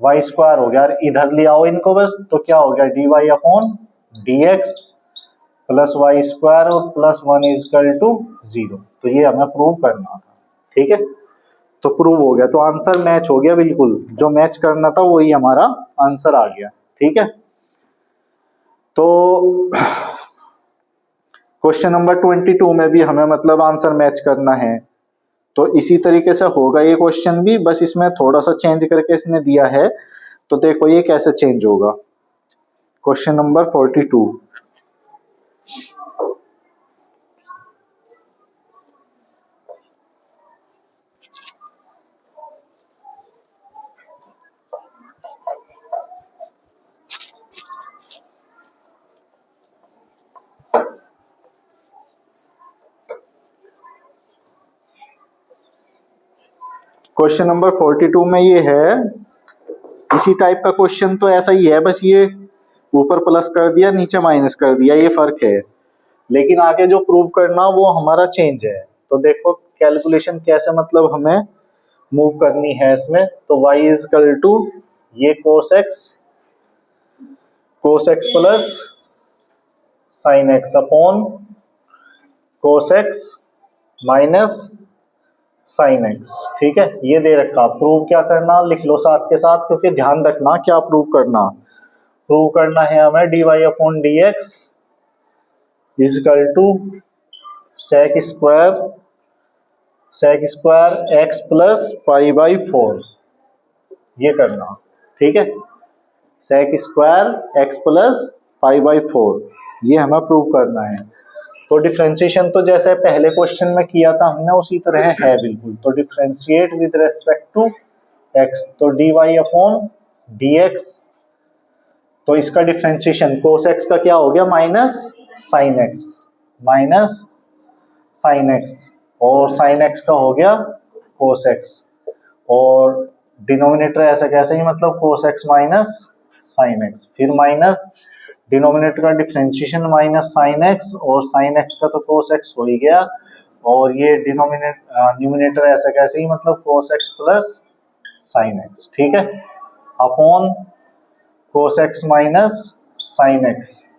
वाई स्क्वायर हो गया, इधर ले आओ इनको बस, तो क्या हो गया d y upon d x plus y square और प्लस 1 इजकल टू 0, तो ये हमें प्रूव करना था, ठीक है। तो प्रूव हो गया, तो आंसर मैच हो गया, बिल्कुल जो मैच करना था वही हमारा आंसर आ गया, ठीक है। तो क्वेश्चन नंबर 22 में भी हमें मतलब आंसर मैच करना है, तो इसी तरीके से होगा ये क्वेश्चन भी, बस इसमें थोड़ा सा चेंज करके इसने दिया है, तो देखो ये कैसे चेंज होगा। क्वेश्चन नंबर 42, क्वेश्चन नंबर 42 में ये है, इसी टाइप का क्वेश्चन तो ऐसा ही है, बस ये ऊपर प्लस कर दिया नीचे माइनस कर दिया, ये फर्क है, लेकिन आगे जो प्रूव करना वो हमारा चेंज है। तो देखो कैलकुलेशन कैसे मतलब हमें मूव करनी है इसमें, तो y इज इक्वल टू ये cos x plus sine x upon cos x minus sine x, ठीक है, ये दे रखा। प्रूव क्या करना लिख लो साथ के साथ, क्योंकि ध्यान रखना क्या प्रूव करना है हमें d y upon d x is equal to sec square x plus pi by 4, ये करना, ठीक है, sec square x plus pi by 4, ये हमें प्रूव करना है। तो डिफ्रेंशिएशन तो जैसे पहले क्वेश्चन में किया था हमने उसी तरह है बिल्कुल, तो differentiate with respect to x, तो d y upon d x, तो इसका डिफ्रेंशिएशन कोस एक्स का क्या हो गया माइनस साइन एक्स, और साइन एक्स का हो गया कोस एक्स, और डिनोमिनेटर ऐसा कैसे ही मतलब कोस एक्स माइनस साइन एक्स, फिर माइनस डिनोमिनेटर का डिफरेंशिएशन माइनस साइन एक्स, और साइन एक्स का तो कोस एक्स हो ही गया, और ये न्यूमिनेटर ऐसा कैसे ही मतलब कोस एक्स प्लस साइन एक्स, ठीक है, upon cos x minus sine x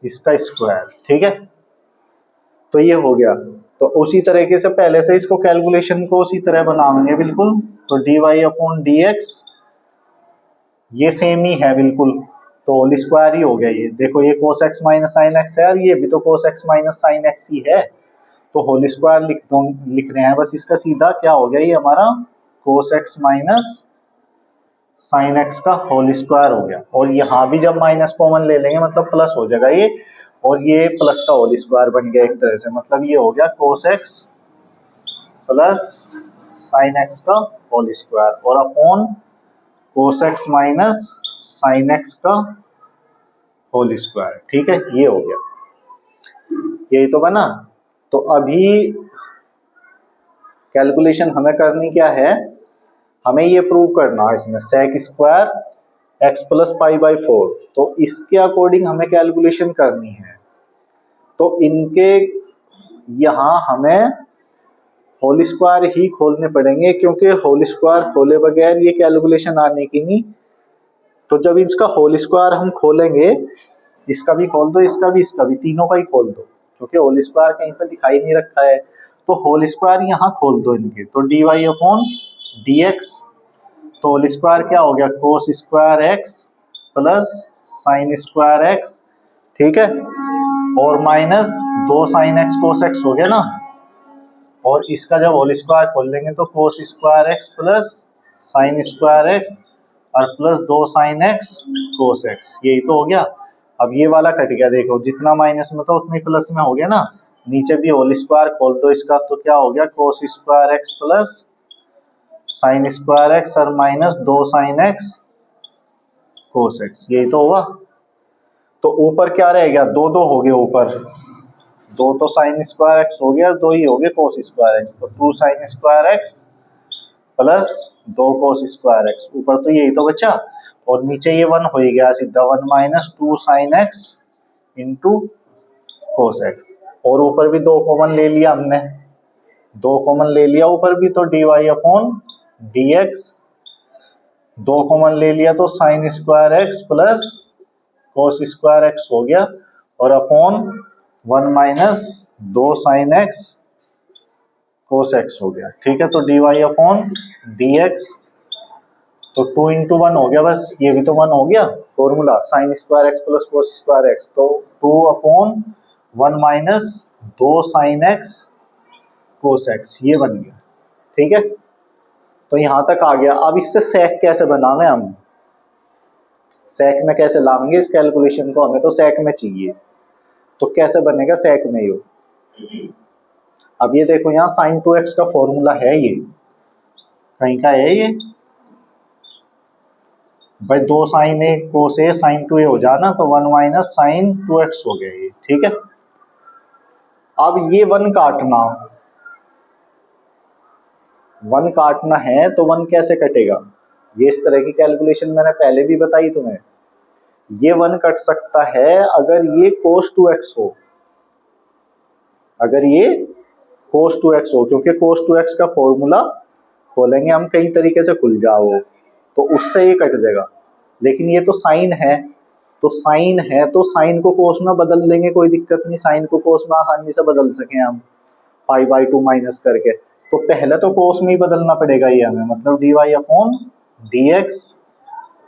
इसका स्क्वायर, ठीक है। तो ये हो गया, तो उसी तरीके से पहले से इसको कैलकुलेशन को उसी तरह बनाएंगे बिल्कुल, तो d y upon d x ये सेम ही है बिल्कुल, तो होल स्क्वायर ही हो गया, ये देखो ये cos x minus sine x है और ये भी तो cos x minus sine x ही है, तो होल स्क्वायर लिख रहे हैं बस, इसका सीधा क्या हो गया ये हमारा कोस एक्स माइनस साइन एक्स का होल स्क्वायर हो गया, और यहाँ भी जब माइनस कॉमन ले लेंगे मतलब प्लस हो जाएगा ये, और ये प्लस का होल स्क्वायर बन गया एक तरह से, मतलब ये हो गया कोस एक्स प्लस साइन एक्स का होल स्क्वायर और upon cos x minus sine x का होल स्क्वायर। ठीक है, ये हो गया, यही तो बना। तो अभी कैलकुलेशन हमें करनी क्या है, हमें ये प्रूव करना है इसमें sec square x plus pi by 4, तो इसके अकॉर्डिंग हमें कैलकुलेशन करनी है। तो इनके यहाँ हमें होल स्क्वायर ही खोलने पड़ेंगे, क्योंकि होल स्क्वायर खोले बगैर ये कैलकुलेशन आने की नहीं। तो जब इसका होल स्क्वायर हम खोलेंगे, इसका भी खोल दो, इसका भी, तीनों का ही खोल दो, क्योंकि होल स्क्वायर कहीं पर दिखाई नहीं रखा है। तो होल स्क्वायर यहाँ खोल दो इनके, तो d y upon d x, तो होल स्क्वायर क्या हो गया cos square x plus sine square x, ठीक है, और minus 2 sine x cos x हो गया ना, और इसका जब होल स्क्वायर खोल लेंगे तो cos square x plus sine square x और plus 2 sine x cos x, यही तो हो गया। अब ये वाला कट गया, देखो जितना माइनस में था उतनी प्लस में हो गया ना, नीचे भी होल स्क्वायर खोल दो इसका, तो क्या हो गया cos square x plus sine square x और minus 2 sine x cos x, यही तो होगा। तो ऊपर क्या रह गया, दो दो हो गए ऊपर, दो तो साइन स्क्वायर एक्स हो गया और दो ही हो गए कोस स्क्वायर एक्स, तो 2 साइन स्क्वायर एक्स प्लस 2 कोस स्क्वायर एक्स, ऊपर तो यही तो बचा, और नीचे ये 1 हो ही गया सीधा, 1 minus 2 sine x into cos x, और ऊपर भी 2 कॉमन ले लिया हमने, 2 कॉमन ले लिया ऊपर भी, तो d y upon d x, 2 common ले लिया तो sine square x plus cos square x हो गया, और upon 1 minus 2 sine x cos x हो गया। ठीक है, तो d y upon d x, तो 2 इंटू 1 हो गया बस, ये भी तो 1 हो गया formula, sign square x plus cos square x, तो 2 upon 1 minus 2 sine x cos x, ये बन गया। ठीक है, तो यहां तक आ गया। अब इससे सेक कैसे बनावे हम, सेक में कैसे लाएंगे इस कैलकुलेशन को, हमें तो सेक में चाहिए, तो कैसे बनेगा सेक में ये। अब ये देखो यहाँ साइन 2x का फॉर्मूला है, ये कहीं का है ये भाई, 2 साइन ए कोस ए साइन 2a हो जाना, तो 1 माइनस साइन 2x हो गया ये। ठीक है, अब ये 1 काटना, 1 काटना है तो 1 कैसे कटेगा, ये इस तरह की कैलकुलेशन मैंने पहले भी बताई तुम्हें। ये 1 कट सकता है अगर ये cos 2x हो, अगर ये cos 2x हो, क्योंकि cos 2x का फॉर्मूला खोलेंगे हम कई तरीके से खुल जाओ, तो उससे ये कट जाएगा। लेकिन ये तो साइन है, तो साइन है तो साइन को कोस में बदल देंगे, कोई दिक्कत नहीं, साइन को कोस में आसानी से बदल सके हम पाई बाई 2 माइनस करके। तो पहले तो कोस में ही बदलना पड़ेगा ये हमें, मतलब d y upon d x,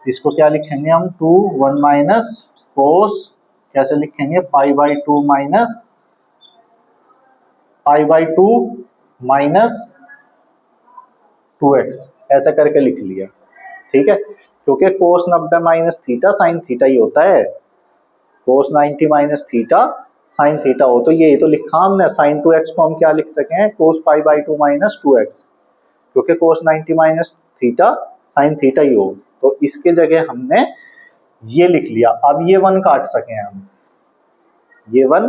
इसको क्या लिखेंगे हम 2 1 माइनस कोस, कैसे लिखेंगे पाई by 2 minus pi by 2 minus 2x, ऐसा करके लिख लिया। ठीक है, क्योंकि कोस 90 माइनस थीटा साइन थीटा ही होता है, कोस 90 माइनस थीटा साइन थीटा हो, तो ये तो लिखा हमने साइन 2x को हम क्या लिख सके हैं कोस पाई बाई 2 माइनस 2x, क्योंकि कोस 90 माइनस थीटा साइन थीटा ही हो, तो इसके जगह हमने ये लिख लिया। अब ये 1 काट सके हम, ये 1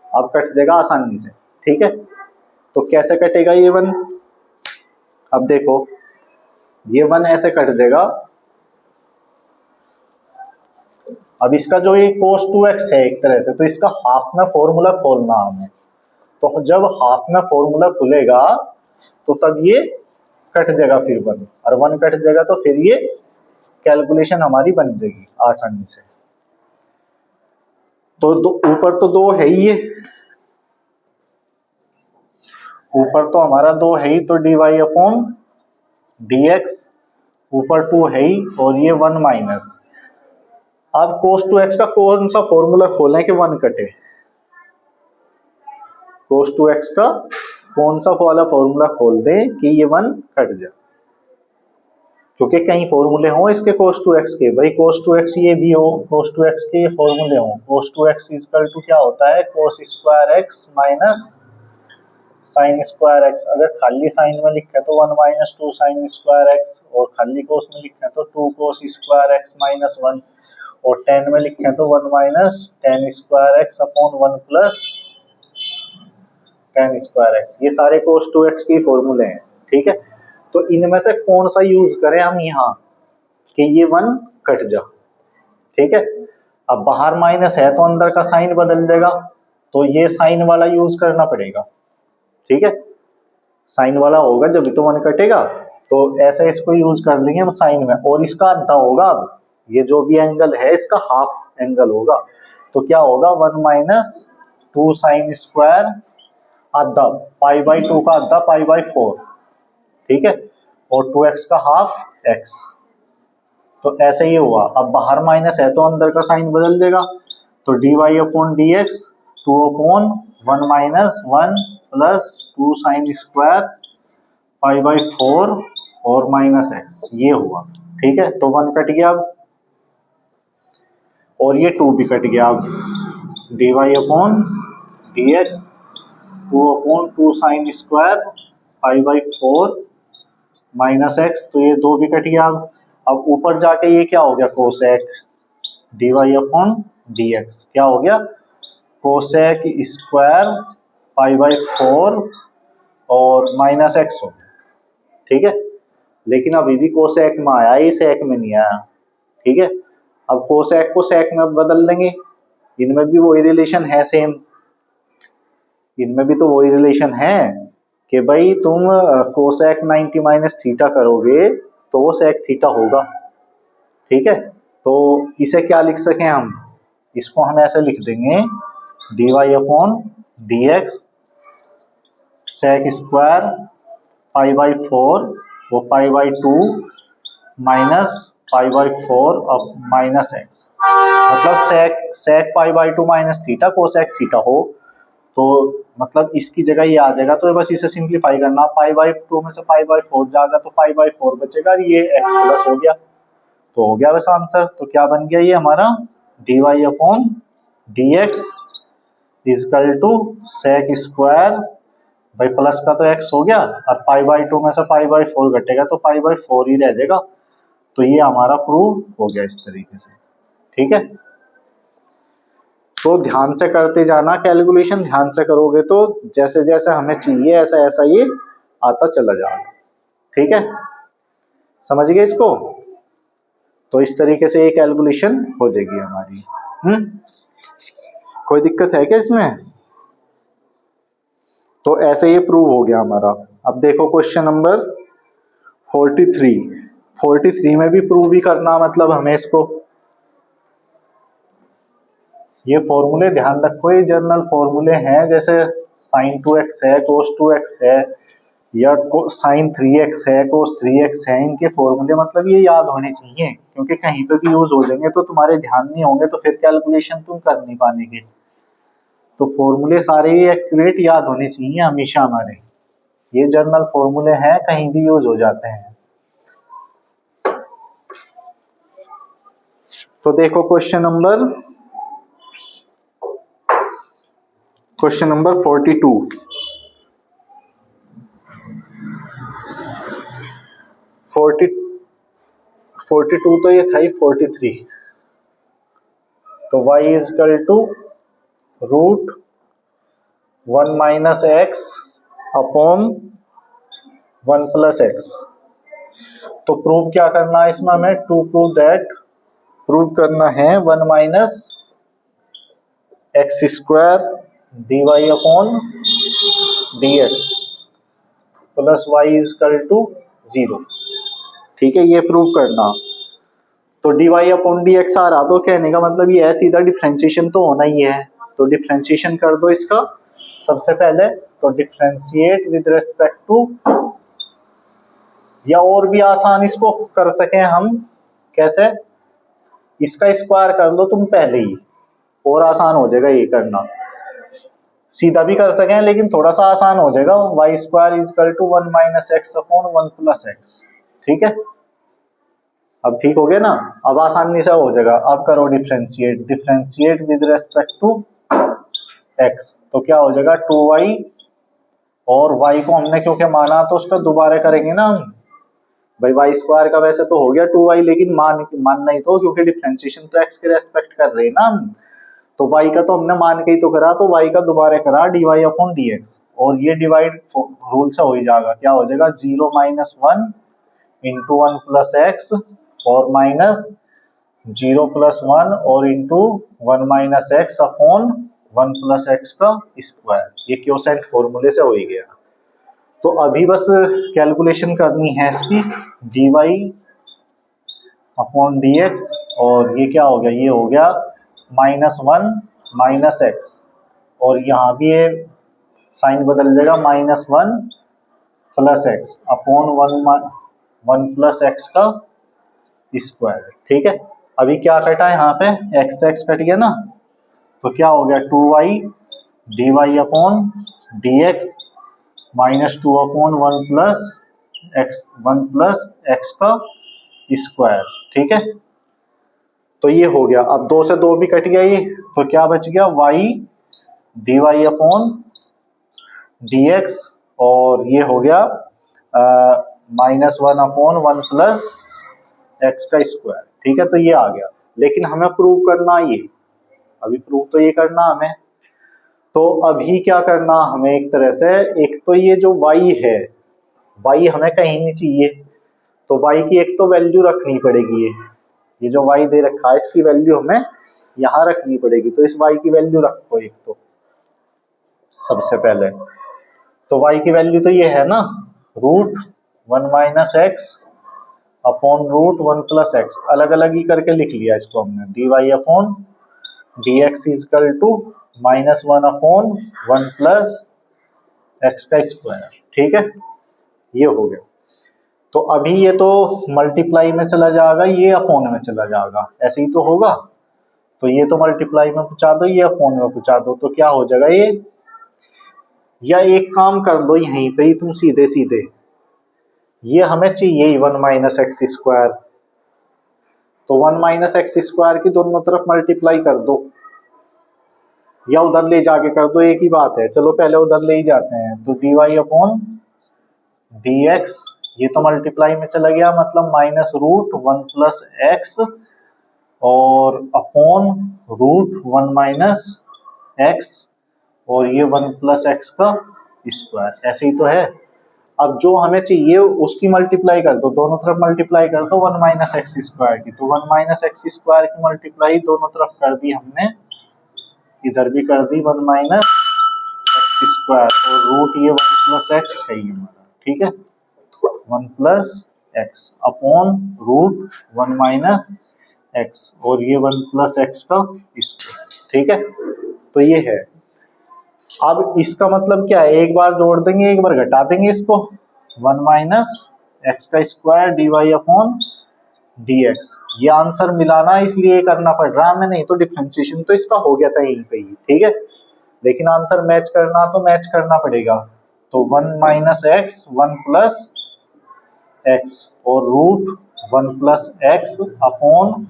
अब कट जाएगा आसानी से। ठीक है, तो कैसे कटेगा ये 1, अब देखो ये 1 ऐसे कट जाएगा। अब इसका जो ये cos 2x है एक तरह से, तो इसका हाफ में फॉर्मूला खोलना हमें, तो जब हाफ में फॉर्मूला खुलेगा तो तब ये कट जाएगा फिर 1, और 1 कट जाएगा तो फिर ये कैलकुलेशन हमारी बन जाएगी आसानी से। तो ऊपर तो 2 है ही, ये ऊपर तो हमारा 2 है ही, तो d y upon d x, ऊपर 2 है ही और ये 1 माइनस। अब cos 2x का कौन सा फॉर्मूला खोलें कि 1 कटे, cos 2x का कौन सा वाला फॉर्मूला खोल दें कि ये 1 कट जाए। क्योंकि कहीं फॉर्मूले हो इसके cos 2x के, भाई cos 2x ये भी हो, cos 2x के ये फॉर्मूले हो, cos 2x इक्वल टू क्या होता है cos square x minus sign square x. अगर खाली साइन में लिखे तो 1 माइनस 2 साइन स्क्वायर एक्स, और खाली कोस में लिखे तो 2 कोस स्क्वायर एक्स माइनस 1, और 10 में लिखे तो 1 minus 10 square x upon 1 plus 10 square x. ये सारे कोस 2x के फॉर्मूले हैं, ठीक है। तो इनमें से कौन सा यूज करें हम यहाँ कि ये 1 कट जा, ठीक है। अब बाहर माइनस है तो अंदर का साइन बदल देगा, तो ये साइन वाला यूज करना पड़ेगा, ठीक है। साइन वाला होगा जब तो 1 कटेगा, तो ऐसे इसको यूज कर लेंगे हम साइन में, और इसका आधा होगा। अब ये जो भी एंगल है इसका हाफ एंगल होगा, तो क्या होगा 1 माइनस 2 साइन स्क्वायर आधा, पाई बाई 2 का आधा पाई बाई 4, ठीक है, और 2x का हाफ x। तो ऐसे ही हुआ। अब बाहर माइनस है तो अंदर का साइन बदल देगा, तो dy upon d x 2 upon 1 minus 1 plus 2 sine square pi by 4 और माइनस x, ये हुआ, ठीक है। तो 1 कट गया अब, और ये 2 भी कट गया अब, dy upon d x 2 upon 2 sine square pi by 4 minus x, तो ये 2 भी कट गया अब ऊपर जाके ये क्या हो गया कोसेक dy अपॉन dx, क्या हो गया कोसेक स्क्वायर पाई बाई 4 और माइनस x हो गया, ठीक है। लेकिन अभी भी कोसेक में आया, ये सेक में नहीं आया, ठीक है। अब कोसेक को सेक में बदल लेंगे, इनमें भी वही रिलेशन है सेम, इनमें भी तो वही रिलेशन है कि भाई तुम कोसेक 90 माइनस थीटा करोगे तो वो सेक थीटा होगा, ठीक है। तो इसे क्या लिख सकें हम, इसको हम ऐसे लिख देंगे dy upon d x sec square pi by 4 वो pi by 2 minus pi by 4 अब माइनस एक्स, मतलब sec pi by 2 minus theta cosec theta हो, तो मतलब इसकी जगह ये आ जाएगा, तो बस इसे सिंप्लीफाई करना, पाई बाई 2 में से पाई बाई 4 जाएगा तो पाई बाई 4 बचेगा, ये x प्लस हो गया, तो हो गया वैसा आंसर। तो क्या बन गया ये हमारा dy upon d x is equal to sec square भाई प्लस का तो x हो गया, और पाई बाई 2 में से पाई बाई 4 घटेगा तो पाई बाई 4 ही रह जाएगा। तो ये हमारा प्रूव हो गया इस तरीके से, ठीक है। तो ध्यान से करते जाना कैलकुलेशन, ध्यान से करोगे तो जैसे जैसे हमें चाहिए ऐसा ऐसा ये आता चला जाएगा, ठीक है। समझ गए इसको? तो इस तरीके से ये कैलकुलेशन हो जाएगी हमारी। कोई दिक्कत है क्या इसमें? तो ऐसे ये प्रूव हो गया हमारा। अब देखो क्वेश्चन नंबर 43 में भी प्रूव ही करना, मतलब हमें इसको ये फॉर्मूले ध्यान रखो, ये जनरल फॉर्मूले हैं, जैसे sin 2x है cos 2x है या sin 3x है cos 3x है, इनके फॉर्मूले मतलब ये याद होने चाहिए, क्योंकि कहीं पे भी यूज हो जाएंगे तो तुम्हारे ध्यान नहीं होंगे तो फिर कैलकुलेशन तुम कर नहीं पाएंगे। तो फॉर्मूले सारे एक्यूरेट याद होने चाहिए हमेशा हमारे, ये जनरल फॉर्मूले हैं, कहीं भी यूज हो जाते हैं। तो देखो क्वेश्चन नंबर 42 तो ये था ही 43। तो y is equal to root 1 minus x upon 1 plus x. तो प्रूव क्या करना है इसमें हमें, टू प्रूव दैट, प्रूव करना है 1 minus x square d y upon d x plus y is equal to 0, ठीक है, ये प्रूव करना। तो d y upon d x आ रहा, तो कहने का मतलब ये है सीधा डिफ्रेंशिएशन तो होना ही है, तो डिफ्रेंशिएशन कर दो इसका सबसे पहले। तो डिफ्रेंशिएट विद रेस्पेक्ट टू, या और भी आसान इसको कर सकें हम, कैसे, इसका स्क्वायर कर लो तुम पहले ही, और आसान हो जाएगा ये करना। सीधा भी कर सकें लेकिन थोड़ा सा आसान हो जाएगा, y square is equal to 1 minus x upon 1 plus x, ठीक है। अब ठीक हो गया ना, अब आसानी से हो जाएगा। अब करो differentiate, differentiate with respect to x, तो क्या हो जाएगा 2y, और y को हमने क्योंकि माना तो उसका दोबारा करेंगे ना हम। भाई वाई स्क्वायर का वैसे तो हो गया 2y, लेकिन मानना ही तो, क्योंकि डिफरेंशिएशन तो x के रेस्पेक्ट कर रहे हैं ना हम, तो y का तो हमने मान के ही तो करा, तो y का दोबारा करा dy अपॉन dx, और ये डिवाइड रूल से हो ही जाएगा। क्या हो जाएगा 0 माइनस 1 इंटू 1 प्लस एक्स, और माइनस 0 प्लस 1 और into 1 minus x upon 1 plus x का स्क्वायर। ये क्योसेंट फॉर्मूले से हो ही गया। तो अभी बस कैलकुलेशन करनी है इसकी, dy अपॉन dx, और ये क्या हो गया, ये हो गया -1 माइनस एक्स, और यहाँ भी ये साइन बदल जाएगा -1 plus x upon 1 plus x का स्क्वायर। ठीक है, अभी क्या कटा है यहाँ पे, एक्स एक्स कट गया ना, तो क्या हो गया 2y dy upon dx -2 upon 1 plus x का स्क्वायर। ठीक है, तो ये हो गया। अब 2 से 2 भी कट गया ये, तो क्या बच गया y dy अपॉन dx, और ये हो गया -1 अपॉन 1 प्लस एक्स का स्क्वायर। ठीक है, तो ये आ गया, लेकिन हमें प्रूव करना ये, अभी प्रूव तो ये करना हमें। तो अभी क्या करना हमें, एक तरह से, एक तो ये जो y है, y हमें कहीं नहीं चाहिए, तो y की एक तो वैल्यू रखनी पड़ेगी। ये जो y दे रखा है इसकी वैल्यू हमें यहाँ रखनी पड़ेगी, तो इस y की वैल्यू रखो एक तो सबसे पहले। तो y की वैल्यू तो ये है ना, √1 minus x upon √1 plus x, अलग अलग ही करके लिख लिया इसको हमने, dy upon dx is equal to -1 upon 1 plus x का स्क्वायर। ठीक है, ये हो गया। तो अभी ये तो मल्टीप्लाई में चला जाएगा, ये अपॉन में चला जाएगा, ऐसे ही तो होगा। तो ये तो मल्टीप्लाई में पहुंचा दो, ये अपॉन में पहुंचा दो, तो क्या हो जाएगा ये, या एक काम कर दो यहीं पे ही तुम सीधे सीधे, ये हमें चाहिए 1 माइनस एक्स स्क्वायर, तो 1 माइनस एक्स स्क्वायर की दोनों तरफ मल्टीप्लाई कर दो, या उधर ले जाके कर दो, एक ही बात है। चलो पहले उधर ले ही जाते हैं, तो dy अपॉन dx, ये तो मल्टीप्लाई में चला गया, मतलब -√1 प्लस एक्स और अपॉन √1 माइनस एक्स, और ये 1 प्लस एक्स का स्क्वायर, ऐसे ही तो है। अब जो हमें चाहिए उसकी मल्टीप्लाई कर दो, दोनों तरफ मल्टीप्लाई कर दो 1 माइनस एक्स स्क्वायर की, तो 1 माइनस एक्स स्क्वायर की मल्टीप्लाई दोनों तरफ कर दी हमने, इधर भी कर दी 1 माइनस एक्स स्क्वायर, और रूट ये 1 प्लस एक्स है ये हमारा। ठीक है, 1 plus x upon √1 minus x, और ये 1 प्लस एक्स का स्क्वायर। ठीक है, तो ये है। अब इसका मतलब क्या है, एक बार जोड़ देंगे एक बार घटा देंगे इसको, 1 माइनस एक्स का स्क्वायर dy अपॉन dx। ये आंसर मिलाना इसलिए करना पड़ रहा है हमें, नहीं तो डिफरेंशिएशन तो इसका हो गया था यहीं पे ही। ठीक है, लेकिन आंसर मैच करना तो मैच करना पड़ेगा, तो 1 माइनस एक्स 1 प्लस एक्स और √1 plus x upon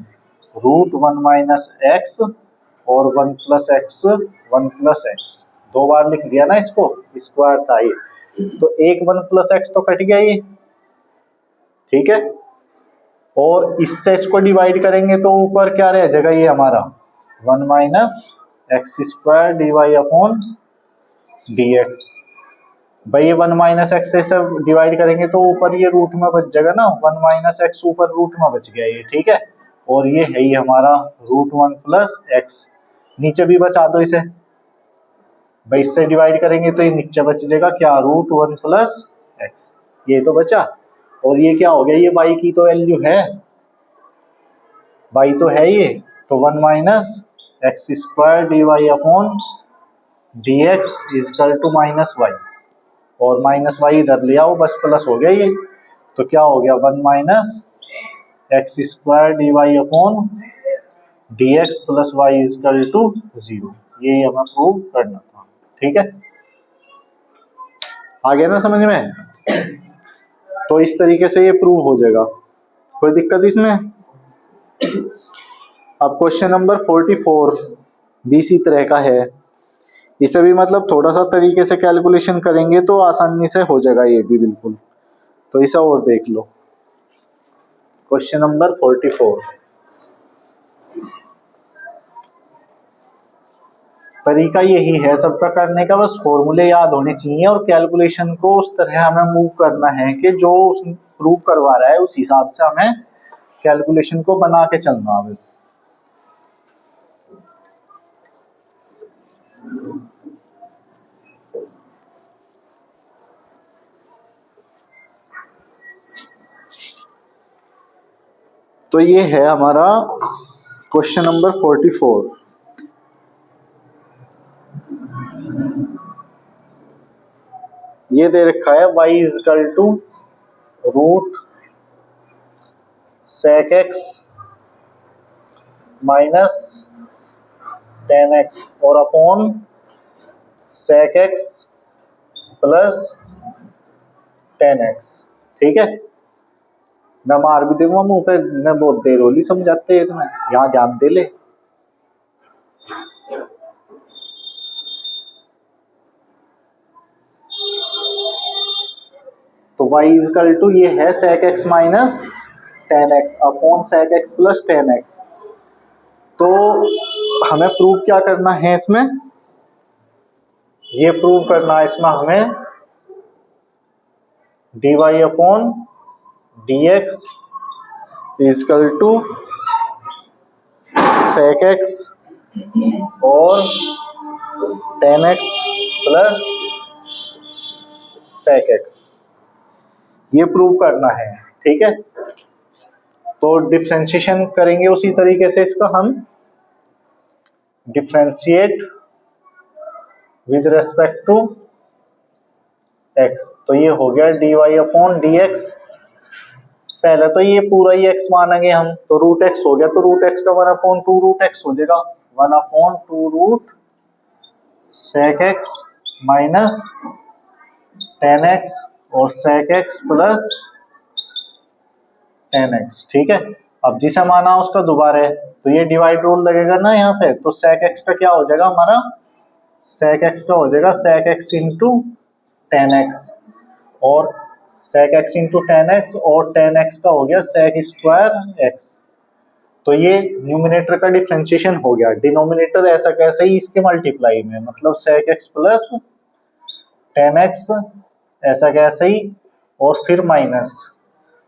√1 minus x और 1 प्लस एक्स 1 प्लस एक्स, दो बार लिख दिया ना इसको, स्क्वायर था ये, तो एक 1 प्लस एक्स तो कट गया ये। ठीक है, और इससे इसको डिवाइड करेंगे तो ऊपर क्या रह जाएगा ये हमारा 1 minus x square dy upon dx। भाई ये 1 माइनस एक्स से डिवाइड करेंगे तो ऊपर ये रूट में बच जाएगा ना, 1 माइनस एक्स ऊपर रूट में बच गया ये। ठीक है, और ये है ये हमारा √1 प्लस एक्स, नीचे भी बचा दो इसे, भाई इससे डिवाइड करेंगे तो ये नीचे बच जाएगा क्या, √1 प्लस एक्स, ये तो बचा। और ये क्या हो गया, ये y की तो वैल्यू है, y तो है ये, तो 1 minus x square dy upon dx is equal to -y, और -y इधर ले आओ, बस प्लस हो गया ये, तो क्या हो गया 1 minus x square dy upon dx plus y is equal to 0। ये हमें प्रूव करना था। ठीक है, आ गया ना समझ में, तो इस तरीके से ये प्रूव हो जाएगा। कोई दिक्कत इसमें? अब क्वेश्चन नंबर 44 भी इसी तरह का है। इसे भी मतलब थोड़ा सा तरीके से कैलकुलेशन करेंगे तो आसानी से हो जाएगा ये भी बिल्कुल। तो इसे और देख लो। क्वेश्चन नंबर 44, तरीका यही है सबका करने का, बस फॉर्मूले याद होने चाहिए और कैलकुलेशन को उस तरह हमें मूव करना है कि जो उस प्रूव करवा रहा है उस हिसाब से हमें कैलकुलेशन को बना के चलना बस। तो ये है हमारा क्वेश्चन नंबर 44। ये दे रखा है y is equal to root sec x minus tan x और upon sec x plus tan x. ठीक है, मैं मार भी दूंगा मुंह पे, मैं बहुत देर होली समझाते हैं तुम्हें, यहाँ ध्यान दे ले। तो y इजकल टू ये है sec x minus tan x upon sec x plus tan x. तो हमें प्रूव क्या करना है इसमें? ये प्रूव करना है इसमें हमें dy upon dx is equal to sec x और tan x plus sec x, ये प्रूव करना है। ठीक है, तो डिफरेंशिएशन करेंगे उसी तरीके से इसका हम, differentiate with respect to x. तो ये हो गया dy अपॉन dx। पहले तो ये पूरा ही x मानेंगे हम, तो रूट एक्स हो गया, तो रूट एक्स का 1/2 रूट एक्स हो जाएगा, 1/2 root sec x minus tan x और sec x plus tan x. ठीक है, अब जिसे माना उसका दोबारा है, तो ये डिवाइड रूल लगेगा ना यहाँ पे, तो सेक एक्स का क्या हो जाएगा हमारा, सेक एक्स का हो जाएगा sec x into tan x और sec x into tan x और टेन एक्स का हो गया सेक स्क्वायर एक्स। तो ये न्यूमिनेटर का डिफरेंशिएशन हो गया, डिनोमिनेटर ऐसा कैसे ही इसके मल्टीप्लाई में, मतलब sec x plus tan x ऐसा कैसे ही और फिर माइनस।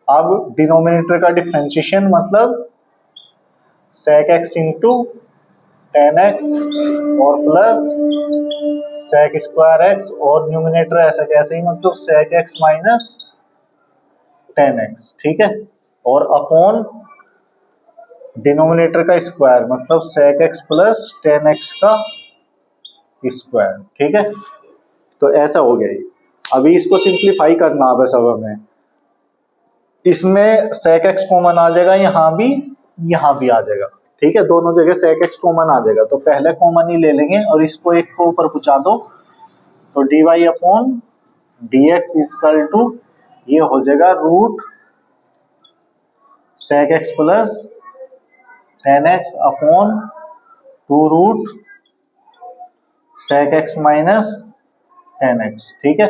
अब डिनोमिनेटर का डिफरेंशिएशन मतलब sec x into tan x और प्लस सेक स्क्वायर एक्स और न्यूमिनेटर ऐसा कैसे ही मतलब sec x minus tan x. ठीक है, और अपॉन डिनोमिनेटर का स्क्वायर मतलब sec x plus tan x का स्क्वायर। ठीक है, तो ऐसा हो गया। अभी इसको सिंप्लीफाई करना है सब हमें, इसमें सेक एक्स कॉमन आ जाएगा, यहाँ भी आ जाएगा। ठीक है, दोनों जगह सेक एक्स कॉमन आ जाएगा, तो पहले कॉमन ही ले लेंगे और इसको एक को ऊपर पहुंचा दो, तो dy upon dx is equal to ये हो जाएगा root sec x plus tan x upon 2 root sec x minus tan x. ठीक है,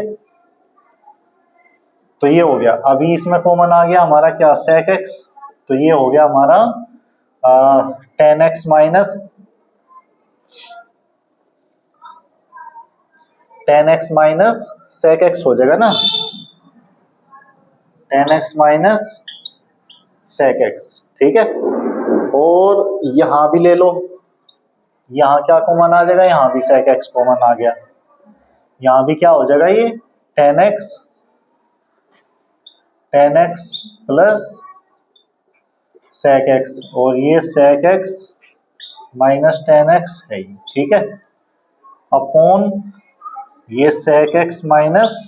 तो ये हो गया। अभी इसमें कॉमन आ गया हमारा क्या, सेक एक्स, तो ये हो गया हमारा tan x minus sec x हो जाएगा ना, tan x minus sec x. ठीक है, और यहां भी ले लो, यहाँ क्या कॉमन आ जाएगा, यहाँ भी सेक एक्स कॉमन आ गया, यहाँ भी क्या हो जाएगा ये tan x plus sec x और ये sec x minus tan x है। ठीक है, अपॉन ये सेक एक्स माइनस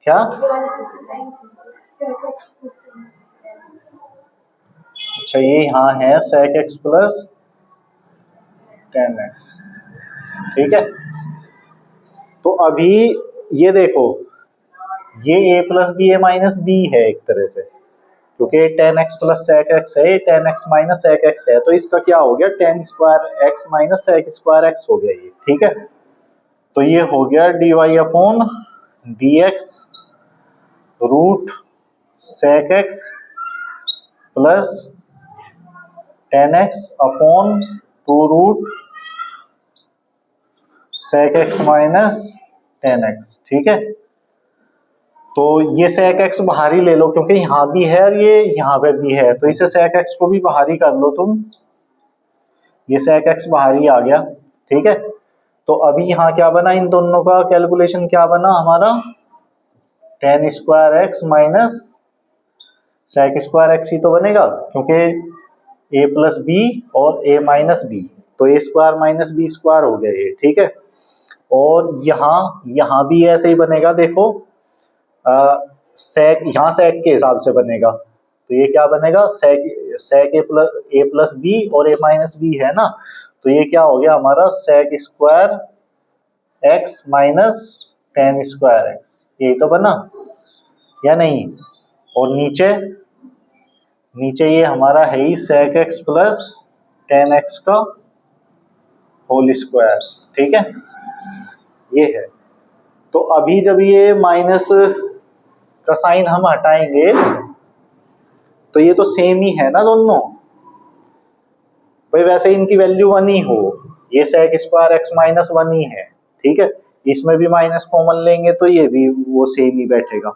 क्या, अच्छा ये यहाँ है sec x plus tan x. ठीक है, तो अभी ये देखो ये a plus B A minus B है एक तरह से, क्योंकि tan x plus sec x है, tan x minus sec x है, तो इसका क्या हो गया, tan square x minus sec square x हो गया ये, ठीक है। तो ये हो गया d y upon d x root sec x plus tan x upon two root sec x minus tan x, ठीक है। तो ये सेक एक्स बाहर ही ले लो, क्योंकि यहां भी है और ये यहां पे भी है, तो इसे सेक एक्स को भी बाहर ही कर लो तुम, ये सेक एक्स बाहर ही आ गया, ठीक है। तो अभी यहाँ क्या बना, इन दोनों का कैलकुलेशन क्या बना हमारा, tan square x minus sec square x ही तो बनेगा, क्योंकि ए प्लस बी और ए माइनस बी, तो ए स्क्वायर माइनस बी स्क्वायर हो गया ये, ठीक है। और यहाँ यहाँ भी ऐसे ही बनेगा, देखो सेक यहाँ सेक के हिसाब से बनेगा, तो ये क्या बनेगा, सेक ए प्लस बी और ए माइनस बी है ना, तो ये क्या हो गया हमारा, sec square x minus tan square x, यही तो बना या नहीं। और नीचे नीचे ये हमारा है ही sec x plus tan x का होल स्क्वायर, ठीक है, ये है। तो अभी जब ये माइनस का साइन हम हटाएंगे तो ये तो सेम ही है ना दोनों, भाई वैसे इनकी वैल्यू वन ही हो, ये sec square x minus one ही है, ठीक है। इसमें भी माइनस कॉमन लेंगे तो ये भी वो सेम ही बैठेगा,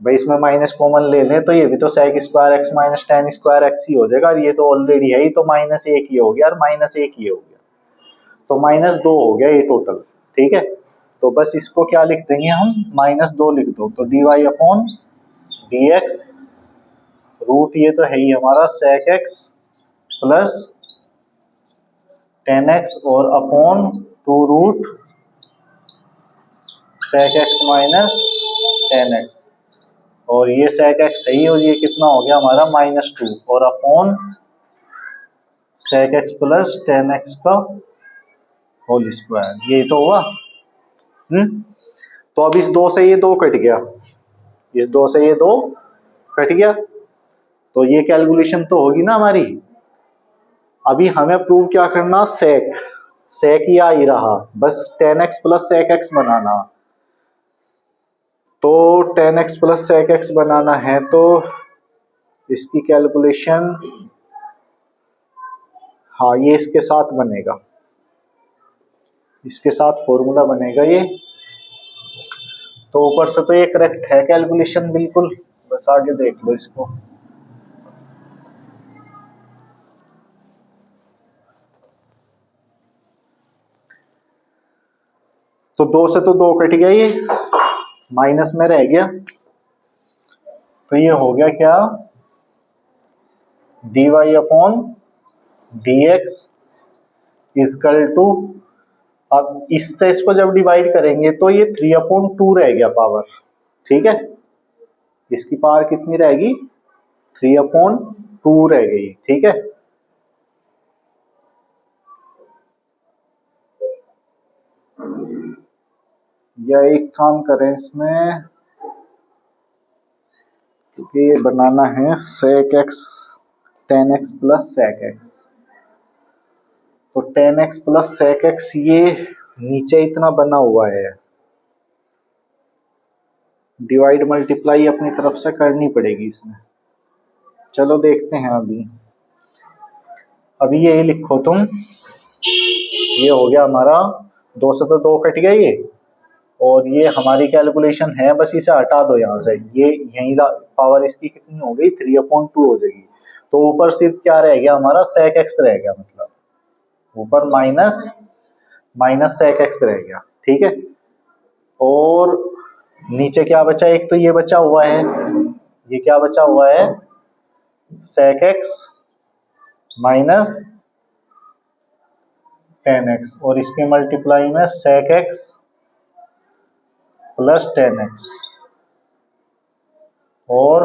भाई इसमें माइनस कॉमन ले लें तो ये भी तो sec square x minus tan square x ही हो जाएगा, और ये तो ऑलरेडी है ही, तो माइनस एक ही हो गया और माइनस एक ही हो गया, तो माइनस दो हो गया ये टोटल, ठीक है। तो बस इसको क्या लिख देंगे हम, माइनस दो लिख दो, तो d y upon d x root ये तो है ही हमारा sec x plus tan x और upon two root sec x minus tan x, और ये सेक एक्स सही, और ये कितना हो गया हमारा माइनस टू, और upon sec x plus tan x का होल स्क्वायर, ये तो हुआ। तो अब इस दो से ये दो कट गया, इस दो से ये दो कट गया, तो ये कैलकुलेशन तो होगी ना हमारी। अभी हमें प्रूव क्या करना, सेक सेक ही आ ही रहा, बस tan x plus sec x बनाना, तो tan x plus sec x बनाना है, तो इसकी कैलकुलेशन, हाँ ये इसके साथ बनेगा, इसके साथ फॉर्मूला बनेगा ये, तो ऊपर से तो ये करेक्ट है कैलकुलेशन बिल्कुल, बस आगे देख लो इसको। तो दो से तो दो कट गया, ये माइनस में रह गया, तो ये हो गया क्या, d y upon d x is equal to, अब इससे इसको जब डिवाइड करेंगे तो ये थ्री अपॉन टू रह गया पावर, ठीक है, इसकी पावर कितनी रहेगी, थ्री अपॉन टू रह गई, ठीक है। या एक काम करें इसमें, क्योंकि ये बनाना है sec x tan x plus sec x, तो tan x plus sec x ये नीचे इतना बना हुआ है, डिवाइड मल्टीप्लाई अपनी तरफ से करनी पड़ेगी इसमें, चलो देखते हैं। अभी यही लिखो तुम, ये हो गया हमारा, दो से तो दो कट गया ये, और ये हमारी कैलकुलेशन है, बस इसे हटा दो यहाँ से, ये यही पावर इसकी कितनी हो गई, थ्री अपॉइंट टू हो जाएगी, तो ऊपर सिर्फ क्या रह गया हमारा, सेक एक्स रह गया, मतलब ऊपर माइनस माइनस सेक एक्स रह गया, ठीक है। और नीचे क्या बचा, एक तो ये बचा हुआ है, ये क्या बचा हुआ है, sec x minus tan x, और इसके मल्टीप्लाई में sec x plus tan x, और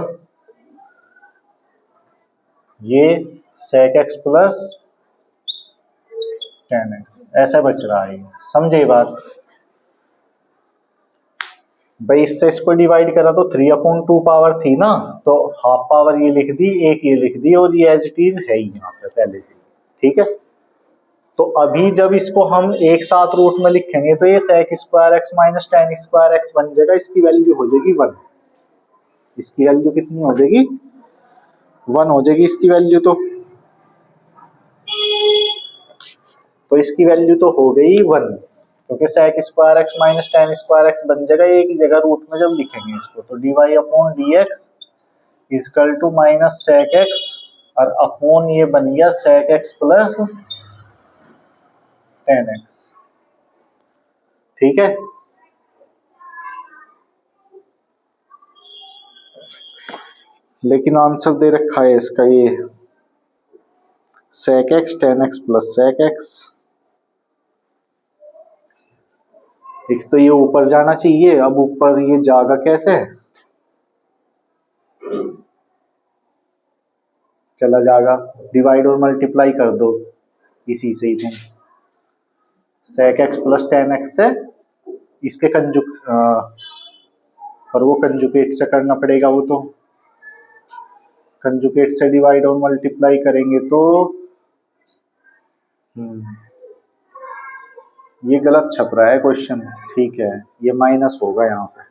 ये sec x plus tan x, ऐसा बच रहा है, समझे बात। भाई इससे इसको डिवाइड करा तो 3/2 पावर थी ना, तो हाफ पावर ये लिख दी, एक ये लिख दी, और ये एज इट इज है ही यहाँ पे पहले से। ठीक है, तो अभी जब इसको हम एक साथ रूट में लिखेंगे तो ये sec square x minus tan square x बन जाएगा। इसकी वैल्यू हो जाएगी 1। इसकी वैल्यू कितनी हो जाएगी? 1 हो जाएगी इसकी वैल्यू। तो इसकी वैल्यू तो हो गई 1, क्योंकि sec square x minus tan square x बन जाएगा एक ही जगह रूट में जब लिखेंगे इसको। तो dy upon dx is equal to minus sec x, और अपॉन ये बन गया sec x plus tan x। ठीक है, लेकिन आंसर दे रखा है इसका ये sec x tan x plus sec x। एक तो ये ऊपर जाना चाहिए, अब ऊपर ये जाएगा कैसे? चला जाएगा, डिवाइड और मल्टीप्लाई कर दो इसी से ही तुम। sec x plus tan x से इसके पर वो कंजुगेट से करना पड़ेगा, वो तो कंजुगेट से डिवाइड और मल्टीप्लाई करेंगे तो ये गलत छप रहा है क्वेश्चन। ठीक है, ये माइनस होगा, यहाँ पे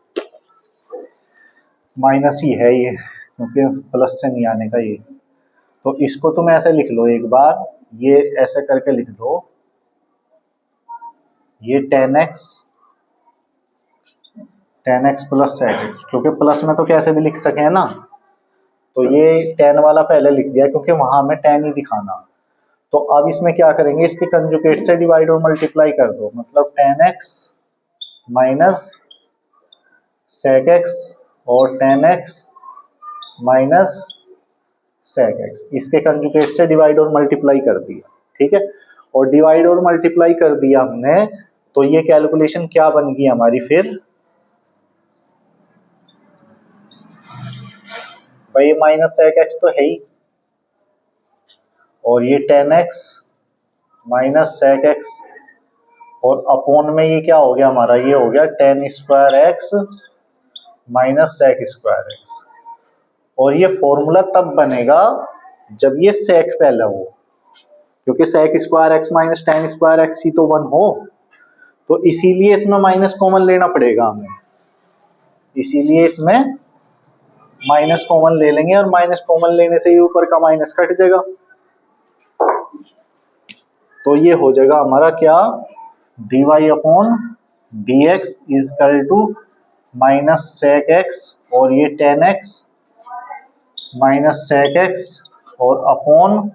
माइनस ही है ये, क्योंकि प्लस से नहीं आने का ये। तो इसको तुम ऐसे लिख लो एक बार, ये ऐसे करके लिख दो, ये tan x plus sec x, क्योंकि प्लस में तो कैसे भी लिख सके है ना। तो ये tan वाला पहले लिख दिया क्योंकि वहां में tan ही दिखाना। तो अब इसमें क्या करेंगे, इसके कंजुगेट से डिवाइड और मल्टीप्लाई कर दो, मतलब tan x minus sec x और tan x minus sec x, इसके कंजुगेट से डिवाइड और मल्टीप्लाई कर दिया। ठीक है, और डिवाइड और मल्टीप्लाई कर दिया हमने, तो ये कैलकुलेशन क्या बन गई हमारी फिर? भाई माइनस sec x तो है ही, और ये tan x minus sec x, और अपॉन में ये क्या हो गया हमारा? ये हो गया tan square x minus sec square x. और ये फॉर्मूला तब बनेगा जब ये sec पहले हो, क्योंकि sec square x minus tan square x ही तो 1 हो। तो इसीलिए इसमें माइनस कॉमन लेना पड़ेगा हमें, इसीलिए इसमें माइनस कॉमन ले लेंगे, और माइनस कॉमन लेने से ही ऊपर का माइनस कट जाएगा। तो ये हो जाएगा हमारा क्या? dy upon dx is equal to minus sec x, और ये tan x minus sec x, और अपॉन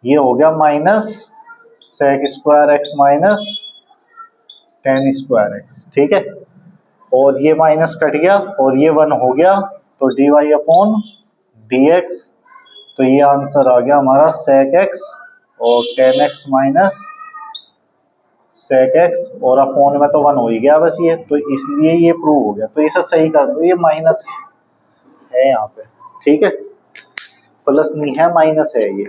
ये हो गया minus sec square x minus tan square x। ठीक है, और ये माइनस कट गया और ये 1 हो गया, तो dy अपॉन dx, तो ये आंसर आ गया हमारा sec x और tan x minus sec x, और अपॉन में तो 1 हो ही गया बस ये, तो इसलिए ये प्रूव हो गया। तो इसे सही कर दो, ये माइनस है यहाँ पे। ठीक है, प्लस नहीं है, माइनस है ये,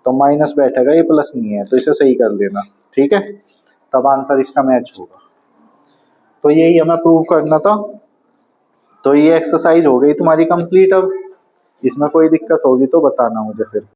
तो माइनस बैठेगा, ये प्लस नहीं है, तो इसे सही कर लेना। ठीक है, तब आंसर इसका मैच होगा। तो यही हमें प्रूव करना था। तो ये एक्सरसाइज हो गई तुम्हारी कंप्लीट। अब इसमें कोई दिक्कत होगी तो बताना मुझे फिर।